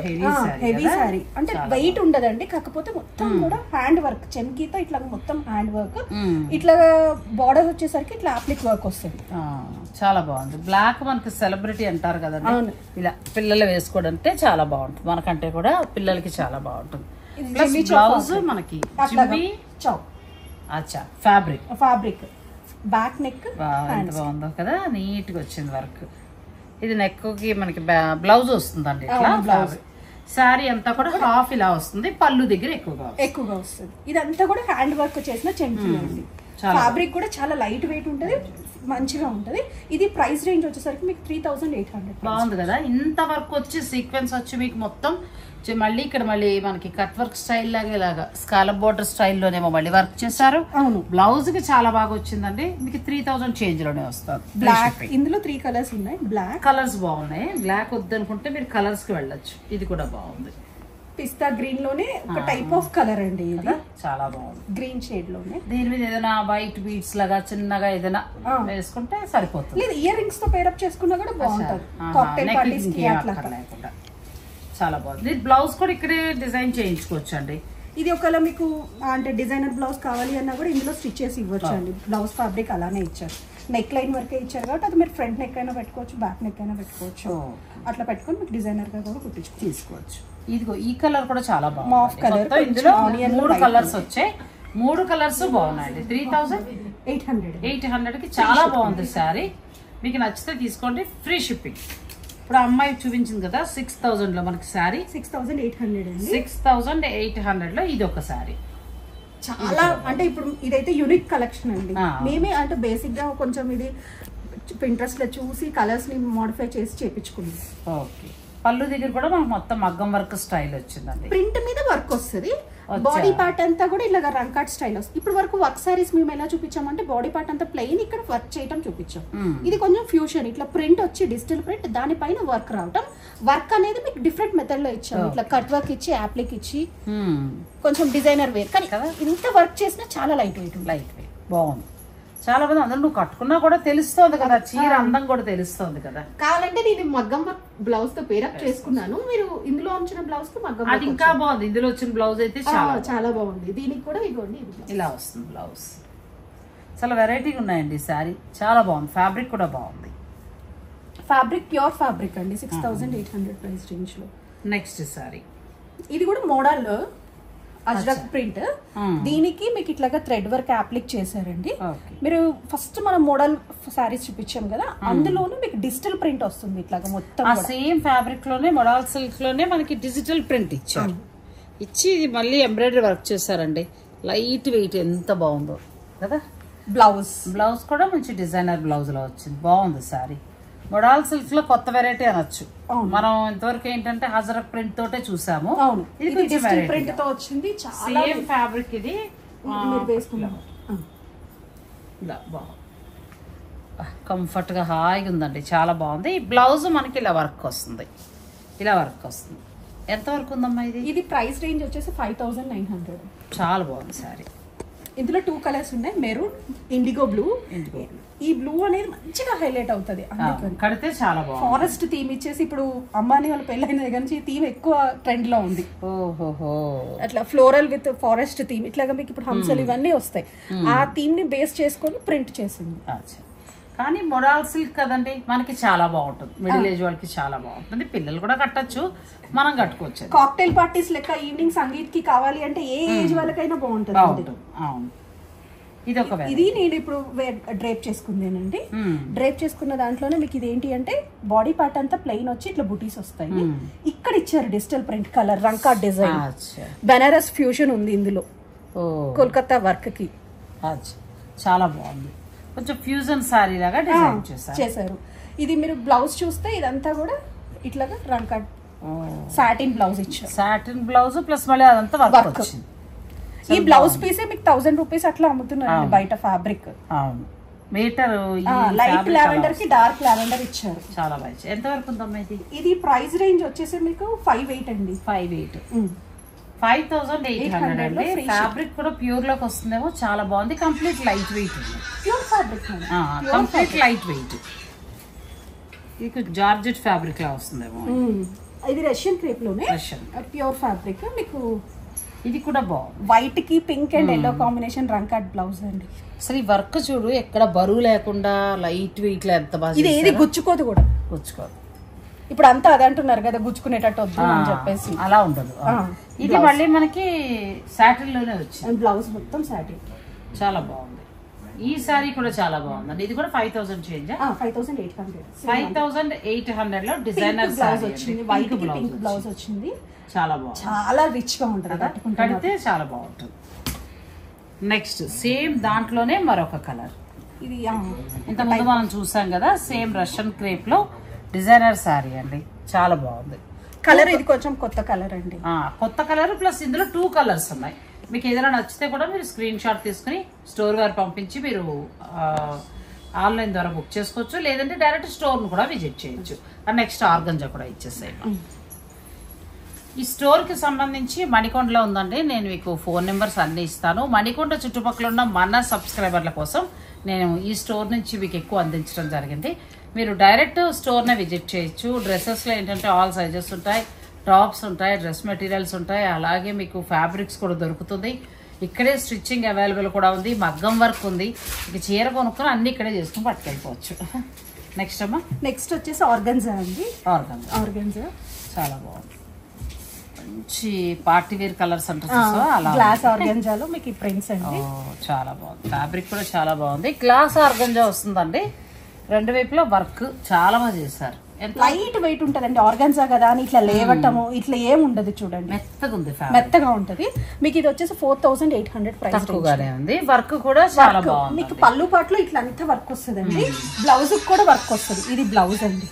హెవీ సారీ, అంటే వెయిట్ ఉండదండి. కాకపోతే మొత్తం కూడా హ్యాండ్ వర్క్, చెమ్కీతో ఇట్లా మొత్తం హ్యాండ్ వర్క్. ఇట్లా బార్డర్ వచ్చేసరికి ఇట్లా అప్లిక్ వర్క్ వస్తుంది. చాలా బాగుంది. బ్లాక్ మనకి సెలబ్రిటీ అంటారు కదండి, ఇలా పిల్లలు వేసుకోవడంటే చాలా బాగుంటుంది. మనకంటే కూడా పిల్లలకి చాలా బాగుంటుంది. బ్లౌజ్ మనకి ఫ్యాబ్రిక్ బ్యాక్ నెక్ ఎంత బాగుందో కదా, నీట్ గా వచ్చింది వర్క్. ఇది నెక్ కి మనకి బ్లౌజ్ వస్తుందండి. బ్లౌజ్ శారీ అంతా కూడా హాఫ్ ఇలా వస్తుంది, పళ్ళు దగ్గర ఎక్కువగా వస్తుంది. ఇదంతా కూడా హ్యాండ్ వర్క్ చేసిన చెంకి అండి. ఫ్యాబ్రిక్ కూడా చాలా లైట్ వెయిట్ ఉంటది, మంచిగా ఉంటది. ఇది ప్రైస్ రేంజ్ వచ్చేసరికి మీకు 3,800. బాగుంది కదా. ఇంత వర్క్ వచ్చి సీక్వెన్స్ వచ్చి మీకు మొత్తం మళ్ళీ ఇక్కడ మళ్ళీ మనకి కట్ వర్క్ స్టైల్ లాగా ఇలాగా స్కాలప్ బోర్డర్ స్టైల్లోనేమో మళ్ళీ వర్క్ చేశారు. అవును, బ్లౌజ్ కి చాలా బాగా వచ్చిందండి. మీకు 3,000 చేంజ్ లోనే వస్తుంది. బ్లాక్, ఇందులో 3 కలర్స్ ఉన్నాయి. బ్లాక్ కలర్స్ బాగున్నాయి. బ్లాక్ వద్దనుకుంటే మీరు కలర్స్ కి వెళ్ళొచ్చు. ఇది కూడా బాగుంది. పిస్తా గ్రీన్ లోనే ఒక టైప్ ఆఫ్ కలర్ అండి, ఇది చాలా బాగుంది. గ్రీన్ షేడ్ లోనే దీని మీద ఏదైనా వైట్ బీడ్స్ లాగా చిన్నగా ఏదైనా వేసుకుంటే సరిపోతుంది. లేదు, ఇయర్ రింగ్స్ తో పేరప్ చేసుకున్నా కూడా బాగుంటుంది. కాక్టైల్ పార్టీస్ కి అట్లా లేకుండా చాలా బాగుంది. బ్లౌజ్ కూడా ఇక్కడే డిజైన్ చేయించుకోవచ్చు అండి. ఇది ఒకవేళ మీకు అంటే డిజైనర్ బ్లౌజ్ కావాలి అన్నా కూడా ఇందులో స్టిచ్ చేసి ఇవ్వచ్చు అండి. బ్లౌజ్ ఫ్యాబ్రిక్ అలానే ఇచ్చారు. నెక్ లైన్ వరకే ఇచ్చారు కాబట్టి అది మీరు ఫ్రంట్ నెక్ అయినా పెట్టుకోవచ్చు, బ్యాక్ నెక్ అయినా పెట్టుకోవచ్చు. అట్లా పెట్టుకొని మీకు డిజైనర్ గా కూడా కుట్టించుకో తీసుకోవచ్చు. ఇదిగో ఈ కలర్ కూడా చాలా బాగుంది. ఇందులో 3 కలర్స్ వచ్చాయి. 3 కలర్స్ బాగున్నాయండి. 3,800 కి చాలా బాగుంది శారీ. మీకు నచ్చితే తీసుకోండి, ఫ్రీ షిప్పింగ్. ఇప్పుడు అమ్మాయి చూపించింది కదా 6,000 లో మనకి శారీ. 6,800 లో ఇది ఒక శారీ. చాలా అంటే ఇప్పుడు ఇదైతే యూనిక్ కలెక్షన్ అండి. మేమే అంటే బేసిక్ గా కొంచెం ఇది పింట్రెస్ట్ లో చూసి కలర్స్ ని మోడిఫై చేసి చేపించుకున్నాం. ఓకే, పళ్ళు దగ్గర కూడా మనకు మొత్తం మగ్గం వర్క్ స్టైల్ వచ్చిందండి. ప్రింట్ మీద వర్క్ వస్తుంది. బాడీ పార్ట్ అంతా కూడా ఇలాగ రంకాట్ స్టైల్ వస్తుంది. ఇప్పుడు వరకు వర్క్ సారీస్ మేము ఎలా చూపించామంటే బాడీ పార్ట్ అంతా ప్లెయిన్, ఇక్కడ వర్క్ చేయటం చూపించాం. ఇది కొంచెం ఫ్యూషన్, ఇట్లా ప్రింట్ వచ్చి డిజిటల్ ప్రింట్, దానిపైన వర్క్ రావటం. వర్క్ అనేది మీకు డిఫరెంట్ మెథడ్ లో ఇచ్చాము. ఇట్లా కట్ వర్క్ ఇచ్చి యాప్లిక్ ఇచ్చి కొంచెం డిజైనర్ వేర్, కానీ ఇంత వర్క్ చేసినా చాలా లైట్ వెయిట్ బాగుంది. చాలా మంది అందరూ నువ్వు కట్టుకున్నా కూడా తెలుస్తోంది కదా, చీర అందం కూడా తెలుస్తోంది కదా. కావాలంటే నేను మగ్గం వర్క్ బ్లౌజ్ తో పేరప్ చేసుకున్నాను. మీరు ఇందులో ఉంచిన బ్లౌజ్ తో మగ్గం అది ఇంకా బాగుంది. ఇందులో వచ్చిన బ్లౌజ్ అయితే చాలా బాగుంది. దీనికి కూడా ఇవ్వండి, ఇలా వస్తుంది బ్లౌజ్. చాలా వెరైటీగా ఉన్నాయండి శారీ, చాలా బాగుంది. ఫ్యాబ్రిక్ కూడా బాగుంది. ఫ్యాబ్రిక్ ప్యూర్ ఫ్యాబ్రిక్ అండి, 6800 ప్రైస్ రేంజ్ లో. నెక్స్ట్ శారీ ఇది కూడా మోడల్ అజ్రక్ ప్రింట్. దీనికి మీకు ఇట్లాగా థ్రెడ్ వర్క్ అప్లిక్ చేశారండి. మీరు ఫస్ట్ మనం మోడల్ సారీస్ చూపించాం కదా, అందులోనూ మీకు డిజిటల్ ప్రింట్ వస్తుంది. ఇట్లాగా మొత్తం సేమ్ ఫ్యాబ్రిక్ లోనే మోడల్ సిల్క్ లోనే మనకి డిజిటల్ ప్రింట్ ఇచ్చారు. ఇచ్చి ఇది మళ్ళీ ఎంబ్రాయిడరీ వర్క్ చేశారండి. లైట్ వెయిట్, ఎంత బాగుందో కదా. బ్లౌజ్ కూడా మంచి డిజైనర్ బ్లౌజ్ లో వచ్చింది, బాగుంది సారీ. మోడల్ సిల్క్ లో కొత్త వెరైటీ అనొచ్చు. మనం ఇంతవరకు ఏంటంటే హజరక్ ప్రింట్ తోటే చూసాము. ఇది ప్రింట్ తో వచ్చింది. సేమ్ ఫ్యాబ్రిక్ ఇది కంఫర్ట్ గా హాయిగా ఉందండి, చాలా బాగుంది. ఈ బ్లౌజ్ మనకి ఇలా వర్క్ వస్తుంది, ఇలా వర్క్ వస్తుంది. ఎంత వరకు ఉందమ్మా ఇది? ఇది ప్రైస్ రేంజ్ వచ్చేసి 5900. చాలా బాగుంది సారీ. ఇందులో 2 కలర్స్ ఉన్నాయి, మెరూన్, ఇండిగో బ్లూ. ఈ బ్లూ అనేది మంచిగా హైలైట్ అవుతుంది, కడితే చాలా బాగుంది. ఫారెస్ట్ థీమ్ ఇచ్చేసి ఇప్పుడు అంబానీ వాళ్ళ పెళ్ళైన దగ్గర నుంచి థీమ్ ఎక్కువ ట్రెండ్ లో ఉంది. ఓహోహో, అట్లా ఫ్లోరల్ విత్ ఫారెస్ట్ థీమ్, ఇట్లాగా మీకు ఇప్పుడు హంసలు ఇవన్నీ వస్తాయి. ఆ థీమ్ ని బేస్ చేసుకొని ప్రింట్ చేసింది. కానీ మోడల్ సిల్క్ కదండి, మనకి చాలా బాగుంటుంది. మిడిల్ ఏజ్ వాళ్ళకి చాలా బాగుంటుంది. పిల్లలు కూడా కట్టచ్చు, మనం కట్టుకోవచ్చు. కాక్టైల్ పార్టీస్ లెక్క ఈవినింగ్ సంగీత్ కి కావాలి అంటే ఏ ఏజ్ వాళ్ళకైనా బాగుంటుంది. అవును, ఇది ఒక ఇది నేను ఇప్పుడు డ్రేప్ చేసుకుందేనండి. డ్రేప్ చేసుకున్న దాంట్లోనే మీకు ఇది ఏంటి అంటే బాడీ పార్ట్ అంతా ప్లెయిన్ వచ్చి ఇట్లా బుటీస్ వస్తాయి. ఇక్కడ ఇచ్చారు digital print colour, Rangkat design, Banaras fusion ఉంది ఇందులో, కోల్కతా వర్క్ కి. చాలా బాగుంది, కొంచెం ఫ్యూజన్ సారీ లాగా డిజైన్ చేశారు. ఇది మీరు బ్లౌజ్ చూస్తే ఇదంతా కూడా ఇట్లాగా రంకాట్ సాటిన్ బ్లౌజ్ ఇచ్చారు. సాటిన్ బ్లౌజ్ ప్లస్ మళ్ళీ అదంతా వర్క్ వచ్చింది. ఈ బ్లౌజ్ పీసే మీకు 1000 రూపీస్ అట్లా అమ్ముతున్నారు బయట ఫ్యాబ్రిక్. అవును, మీటర్ లైట్ లావెండర్ కి డార్క్ లావెండర్ ఇచ్చారు. చాలా బాగా. ఎంత వరకు ఉందమ్మా ఇది? ఇది ప్రైస్ రేంజ్ వచ్చేసి మీకు 58 అండి. 5800 అండి. ఫ్యాబ్రిక్ కూడా ప్యూర్ లోకి వస్తుందేమో, చాలా బాగుంది. కంప్లీట్ లైట్ వెయిట్ ఉంది, pure fabric, complete light weight. ఇది జార్జెట్ ఫ్యాబ్రిక్ లా వస్తుందేమో. ఇది రష్యన్ క్రేప్ లోనే ప్యూర్ ఫ్యాబ్రిక్. మీకు ఇది కూడా బాగుంది, వైట్ కి pink and yellow combination Rangkat blouse అండి. అసలు ఈ వర్క్ చూడు, ఎక్కడ బరువు లేకుండా లైట్ వెయిట్ లో ఎంత బాగా. ఇది ఏది గుచ్చుకోదు కూడా, గుచ్చుకోదు. ఇప్పుడు అంతా అదే అంటున్నారు కదా, గుచ్చుకునేటట్టు వద్దు అని చెప్పేసి. అలా ఉండదు. ఇది మళ్ళీ మనకి సాటిన్ లోనే వచ్చింది. బ్లౌజ్ మొత్తం సాటిన్, చాలా బాగుంది. ఈ సారీ కూడా చాలా బాగుంది. ఇది కూడా 5000 చేంజ్. 5800 లో డిజైనర్ బ్లౌజ్ వచ్చింది, వైట్ కి పింక్ బ్లౌజ్ వచ్చింది. చాలా బాగుంది, చాలా రిచ్ గా ఉంటుంది, కడితే చాలా బాగుంటుంది. నెక్స్ట్ సేమ్ దాంట్లోనే మరొక కలర్. ఇది ఇంతకుముందు మనం చూసాం కదా, సేమ్ రష్యన్ క్రేప్ లో డిజైనర్ సారీ అండి, చాలా బాగుంది కలర్. ఇది కొంచెం కొత్త కలర్ అండి, కొత్త కలర్. ప్లస్ ఇందులో 2 కలర్స్ ఉన్నాయి. మీకు ఏదైనా నచ్చితే కూడా మీరు స్క్రీన్ షాట్ తీసుకుని స్టోర్ వారు పంపించి మీరు ఆన్లైన్ ద్వారా బుక్ చేసుకోవచ్చు, లేదంటే డైరెక్ట్ స్టోర్ ను కూడా విజిట్ చేయొచ్చు. నెక్స్ట్ ఆర్గంజా కూడా ఇచ్చేసాయి. ఈ స్టోర్ కి సంబంధించి మణికొండలో ఉందండి. నేను మీకు ఫోన్ నెంబర్స్ అన్ని ఇస్తాను. మణికొండ చుట్టుపక్కల ఉన్న మన సబ్స్క్రైబర్ల కోసం నేను ఈ స్టోర్ నుంచి మీకు ఎక్కువ అందించడం జరిగింది. మీరు డైరెక్ట్ స్టోర్నే విజిట్ చేయొచ్చు. డ్రెస్సెస్లో ఏంటంటే ఆల్ సైజెస్ ఉంటాయి, టాప్స్ ఉంటాయి, డ్రెస్ మెటీరియల్స్ ఉంటాయి, అలాగే మీకు ఫ్యాబ్రిక్స్ కూడా దొరుకుతుంది. ఇక్కడే స్టిచ్చింగ్ అవైలబుల్ కూడా ఉంది, మగ్గం వర్క్ ఉంది. ఇక చీర కొనుక్కొని అన్ని ఇక్కడే చేసుకుని పట్టుకెళ్ళిపోవచ్చు. నెక్స్ట్ అమ్మా, నెక్స్ట్ వచ్చేసి ఆర్గన్జా అండి. ఆర్గన్జా చాలా బాగుంది, మంచి పార్టీ వేర్ కలర్స్ అంటారు, గ్లాస్ ఆర్గంజాలో మీకు ప్రింట్స్ అండి. చాలా బాగుంది, ఫ్యాబ్రిక్ కూడా చాలా బాగుంది. గ్లాస్ ఆర్గంజా వస్తుందండి, రెండు వైపులో వర్క్ చాలా బాగా చేశారు. లైట్ వెయిట్ ఉంటదండి, ఆర్గాన్జా కదా అని ఇట్లా లేవటము ఇట్లా ఏం ఉండదు చూడండి, మెత్తగా ఉంటది. మీకు ఇది వచ్చేసి 4800 ప్రైస్ ఉంది. వర్క్ కూడా చాలా బాగుంది. మీకు పళ్ళు పాటలో ఇట్లా అంతా వర్క్ వస్తుందండి, బ్లౌజ్ కూడా వర్క్ వస్తుంది. ఇది బ్లౌజ్ అండి,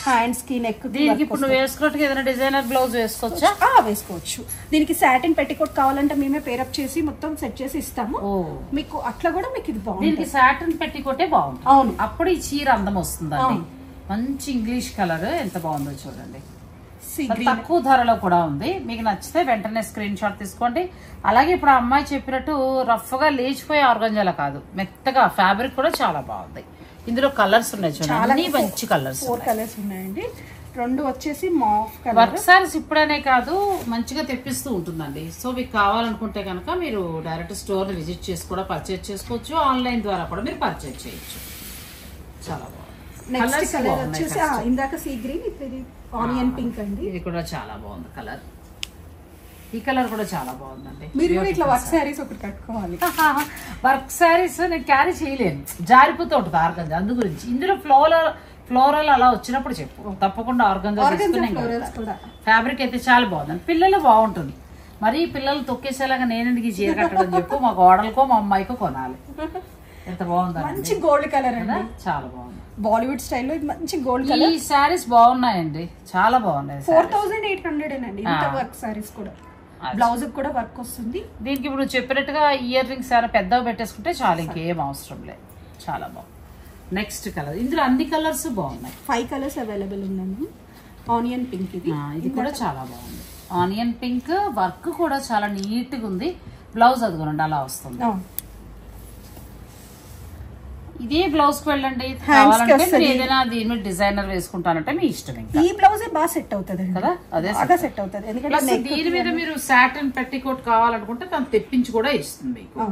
హ్యాండ్స్ కి నెక్. దీనికి ఇప్పుడు వేసుకున్నట్టుగా ఏదైనా డిజైనర్ బ్లౌజ్ వేసుకోవచ్చా? వేసుకోవచ్చు. దీనికి సాటిన్ పెట్టికోట్ కావాలంటే మేమే పేరప్ చేసి మొత్తం సెట్ చేసి ఇస్తాము మీకు. అట్లా కూడా మీకు ఇది బాగుంది. దీనికి సాటిన్ పెట్టికోటే బాగుంది. అవును, అప్పుడు ఈ చీర అందం వస్తుందండి. మంచి ఇంగ్లీష్ కలర్ ఎంత బాగుందో చూడండి. తక్కువ ధరలో కూడా ఉంది. మీకు నచ్చితే వెంటనే స్క్రీన్ షాట్ తీసుకోండి. అలాగే ఇప్పుడు ఆ అమ్మాయి చెప్పినట్టు రఫ్ గా లేచిపోయే ఆర్గంజాలా కాదు, మెత్తగా ఫ్యాబ్రిక్ కూడా చాలా బాగుంది. ఇందులో కలర్స్ ఉన్నాయి చూడండి, మంచి కలర్స్. 4 కలర్స్ ఉన్నాయండి. 2 వచ్చేసి మాఫ్ కలర్. వర్క్ సారీస్ ఇప్పుడనే కాదు మంచిగా తెప్పిస్తూ ఉంటుందండి. సో మీకు కావాలనుకుంటే కనుక మీరు డైరెక్ట్ స్టోర్ ని విజిట్ చేసి కూడా పర్చేజ్ చేసుకోవచ్చు. ఆన్లైన్ ద్వారా కూడా మీరు పర్చేజ్ చేయొచ్చు. చాలా బాగుంది. నెక్స్ట్ కలర్ వచ్చేసి ఇందాక సీ గ్రీన్, ఇది ఆనియన్ పింక్ అండి. ఇది కూడా చాలా బాగుంది కలర్. ఈ కలర్ కూడా చాలా బాగుందండి. మీరు కూడా ఇట్లా వర్క్ సారీస్ ఒకటి కట్టుకోవాలి. వర్క్ సారీస్ నేను క్యారీ చేయలేను, జారిపోతూ ఉంటుంది ఆర్గంజా. అందు గురించి ఇందులో ఫ్లోరల్ అలా వచ్చినప్పుడు చెప్పు, తప్పకుండా ఆర్గంజా. ఫ్యాబ్రిక్ అయితే చాలా బాగుందండి. పిల్లలు బాగుంటుంది. మరి పిల్లలు తొక్కేసేలాగా నేను ఎందుకు ఈ చీర కట్టడం చెప్పు, మా గోడలకో మా అమ్మాయికో కొనాలి. ఎంత బాగుంది, మంచి గోల్డ్ కలర్ అండి, చాలా బాగుంది. బాలీవుడ్ స్టైల్లో మంచి గోల్డ్ కలర్. ఈ సారీస్ బాగున్నాయండి, చాలా బాగున్నాయి. 4800 అండి ఇంత వర్క్ సారీస్ కూడా. బ్లౌజ్ కూడా వర్క్ వస్తుంది. దీనికి ఇప్పుడు చెప్పినట్టుగా ఇయర్ రింగ్స్ ఏమైనా పెద్దగా పెట్టేసుకుంటే చాలా, ఇంకేం అవసరం లేదు. చాలా బాగుంది. నెక్స్ట్ కలర్, ఇందులో అన్ని కలర్స్ బాగున్నాయి. 5 కలర్స్ అవైలబుల్ ఉందండి. ఆనియన్ పింక్, ఇది కూడా చాలా బాగుంది. ఆనియన్ పింక్ వర్క్ కూడా చాలా నీట్ గా ఉంది. బ్లౌజ్ అదిగోనండి అలా వస్తుంది. ఇదే బ్లౌజ్ కి వెళ్ళండి. ఏదైనా దీని డిజైనర్ వేసుకుంటానంటే మీ ఇష్టం. ఈ బ్లౌజ్ బాగా సెట్ అవుతుంది కదా, అదే సెట్ అవుతుంది. ఎందుకంటే దీని మీద మీరు సాటిన్ పెట్టికోట్ కావాలనుకుంటే తను తెప్పించి కూడా ఇస్తుంది మీకు.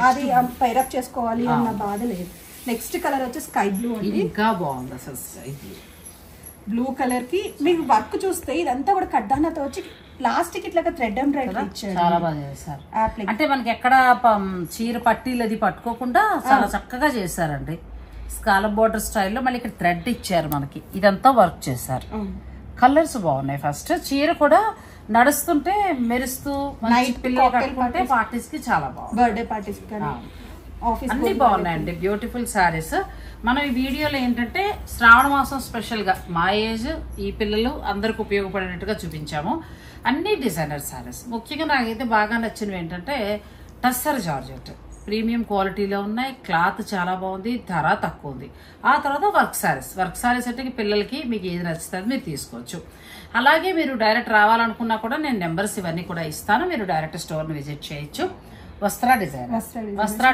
అది పైరప్ చేసుకోవాలి అన్న బాధ లేదు. నెక్స్ట్ కలర్ వచ్చి స్కై బ్లూ అండి. ఇంకా బాగుంది అసలు. స్కై బ్లూ కలర్ కి మీకు వర్క్ చూస్తే ఇదంతా కూడా కడ్డానతో వచ్చి లాస్ట్ కి ఇట్లా థ్రెడ్ ఎంబ్రాయిడరీ ఇచ్చారు. చాలా బాగా చేశారు. అంటే మనకి ఎక్కడ చీర పట్టీలు అది పట్టుకోకుండా చాలా చక్కగా చేశారండి. స్కాలప్ బోర్డర్ స్టైల్లో మళ్ళీ ఇక్కడ థ్రెడ్ ఇచ్చారు మనకి. ఇదంతా వర్క్ చేశారు. కలర్స్ బాగున్నాయి. ఫస్ట్ చీర కూడా నడుస్తుంటే మెరుస్తూ పిల్లలు కట్టుకుంటే పార్టీస్ కి చాలా బాగుంది. బర్త్డే పార్టీస్ అన్ని బాగున్నాయండి. బ్యూటిఫుల్ శారీస్. మనం ఈ వీడియోలో ఏంటంటే శ్రావణ మాసం స్పెషల్ గా మా ఏజ్ ఈ పిల్లలు అందరికి ఉపయోగపడేట్టుగా చూపించాము. అన్ని డిజైనర్ శారీస్. ముఖ్యంగా నాకైతే బాగా నచ్చినవి ఏంటంటే టస్సర్ జార్జెట్ ప్రీమియం క్వాలిటీలో ఉన్నాయి. క్లాత్ చాలా బాగుంది, ధర తక్కువ ఉంది. ఆ తర్వాత వర్క్ శారీస్ అంటే పిల్లలకి మీకు ఏది నచ్చుతుంది మీరు తీసుకోవచ్చు. అలాగే మీరు డైరెక్ట్ రావాలనుకున్నా కూడా నేను నెంబర్స్ ఇవన్నీ కూడా ఇస్తాను. మీరు డైరెక్ట్ స్టోర్ ని విజిట్ చేయొచ్చు. వస్త్రా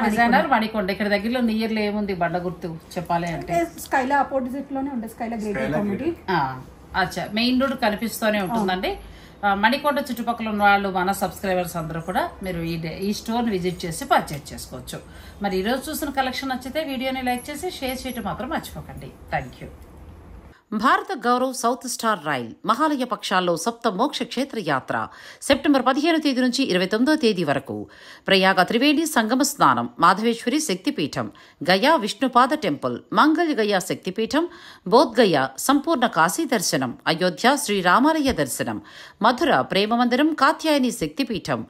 డిజైనర్ మణికొండ. ఇక్కడ దగ్గరలో నియర్లో ఏముంది బండ గుర్తు చెప్పాలి అంటే స్కైలా ఆపోజిట్ లోనే ఉంటుంది. Skyla greater committee. అచ్చా, మెయిన్ రోడ్ కనిపిస్తూనే ఉంటుందండి. మణికొండ చుట్టుపక్కల ఉన్న వాళ్ళు మన సబ్స్క్రైబర్స్ అందరూ కూడా మీరు ఈ స్టోర్ ని విజిట్ చేసి పర్చేజ్ చేసుకోవచ్చు. మరి ఈ రోజు చూసిన కలెక్షన్ నచ్చితే వీడియోని లైక్ చేసి షేర్ చేయడం మాత్రం మర్చిపోకండి. Thank you. Bharat Gaurav south star rail Mahalaya పక్షాల్లో సప్త మోక్ష క్షేత్ర యాత్ర సెప్టెంబర్ 15 తేదీ నుంచి 29వ తేదీ వరకు. ప్రయాగ త్రివేణి సంగమ స్నానం, మాధవేశ్వరి శక్తిపీఠం, గయా విష్ణుపాద టెంపుల్, మంగళ గయా శక్తిపీఠం, బోధ్గయ సంపూర్ణ కాశీ దర్శనం, అయోధ్య శ్రీరామాలయ దర్శనం, మధుర ప్రేమ మందిరం కాత్యాయని శక్తిపీఠం,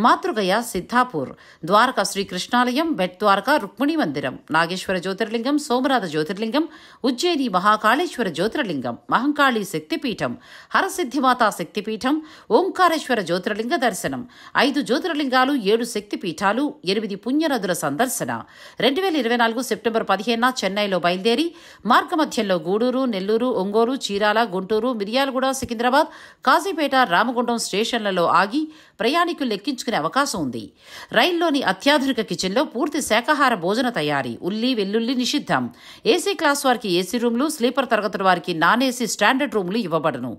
మాతృగయ సిద్ధాపూర్, ద్వారకా శ్రీకృష్ణాలయం, బెట్ ద్వారకా రుక్మిణి మందిరం, నాగేశ్వర జ్యోతిర్లింగం, సోమనాథ జ్యోతిర్లింగం, ఉజ్జయిని మహాకాళేశ్వర జ్యోతిర్లింగం, మహంకాళి శక్తిపీఠం, హరసిద్ధిమాతా శక్తిపీఠం, ఓంకారేశ్వర జ్యోతిర్లింగ దర్శనం, 5 జ్యోతిర్లింగాలు, 7 శక్తిపీఠాలు, 8 పుణ్యనదుల సందర్శన. 2024 సెప్టెంబర్ 15న చెన్నైలో బయలుదేరి మార్గమధ్యంలో గూడూరు, నెల్లూరు, ఒంగోలు, చీరాల, గుంటూరు, మిర్యాలగూడ, సికింద్రాబాద్, కాజీపేట, రామగుండం స్టేషన్లలో ఆగి ప్రయాణికులు ఎక్కించుకునే అవకాశం ఉంది. రైల్లోని అత్యాధునిక కిచెన్లో పూర్తి శాకాహార భోజన తయారీ. ఉల్లి వెల్లుల్లి నిషిద్ధం. ఏసీ క్లాస్ వారికి ఏసీ రూమ్లు, స్లీపర్ తరగతుల వారికి నాన్ ఏసీ స్టాండర్డ్ రూమ్లు ఇవ్వబడును.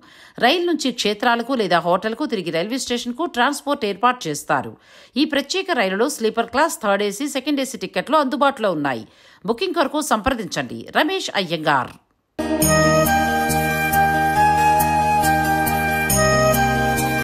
రైలు నుంచి క్షేత్రాలకు లేదా హోటల్కు తిరిగి రైల్వే స్టేషన్కు ట్రాన్స్పోర్ట్ ఏర్పాటు చేస్తారు. ఈ ప్రత్యేక రైలులో sleeper class, third AC, second AC టికెట్లు అందుబాటులో ఉన్నాయి. బుకింగ్ కొరకు సంప్రదించండి. రమేష్ అయ్యంగార్.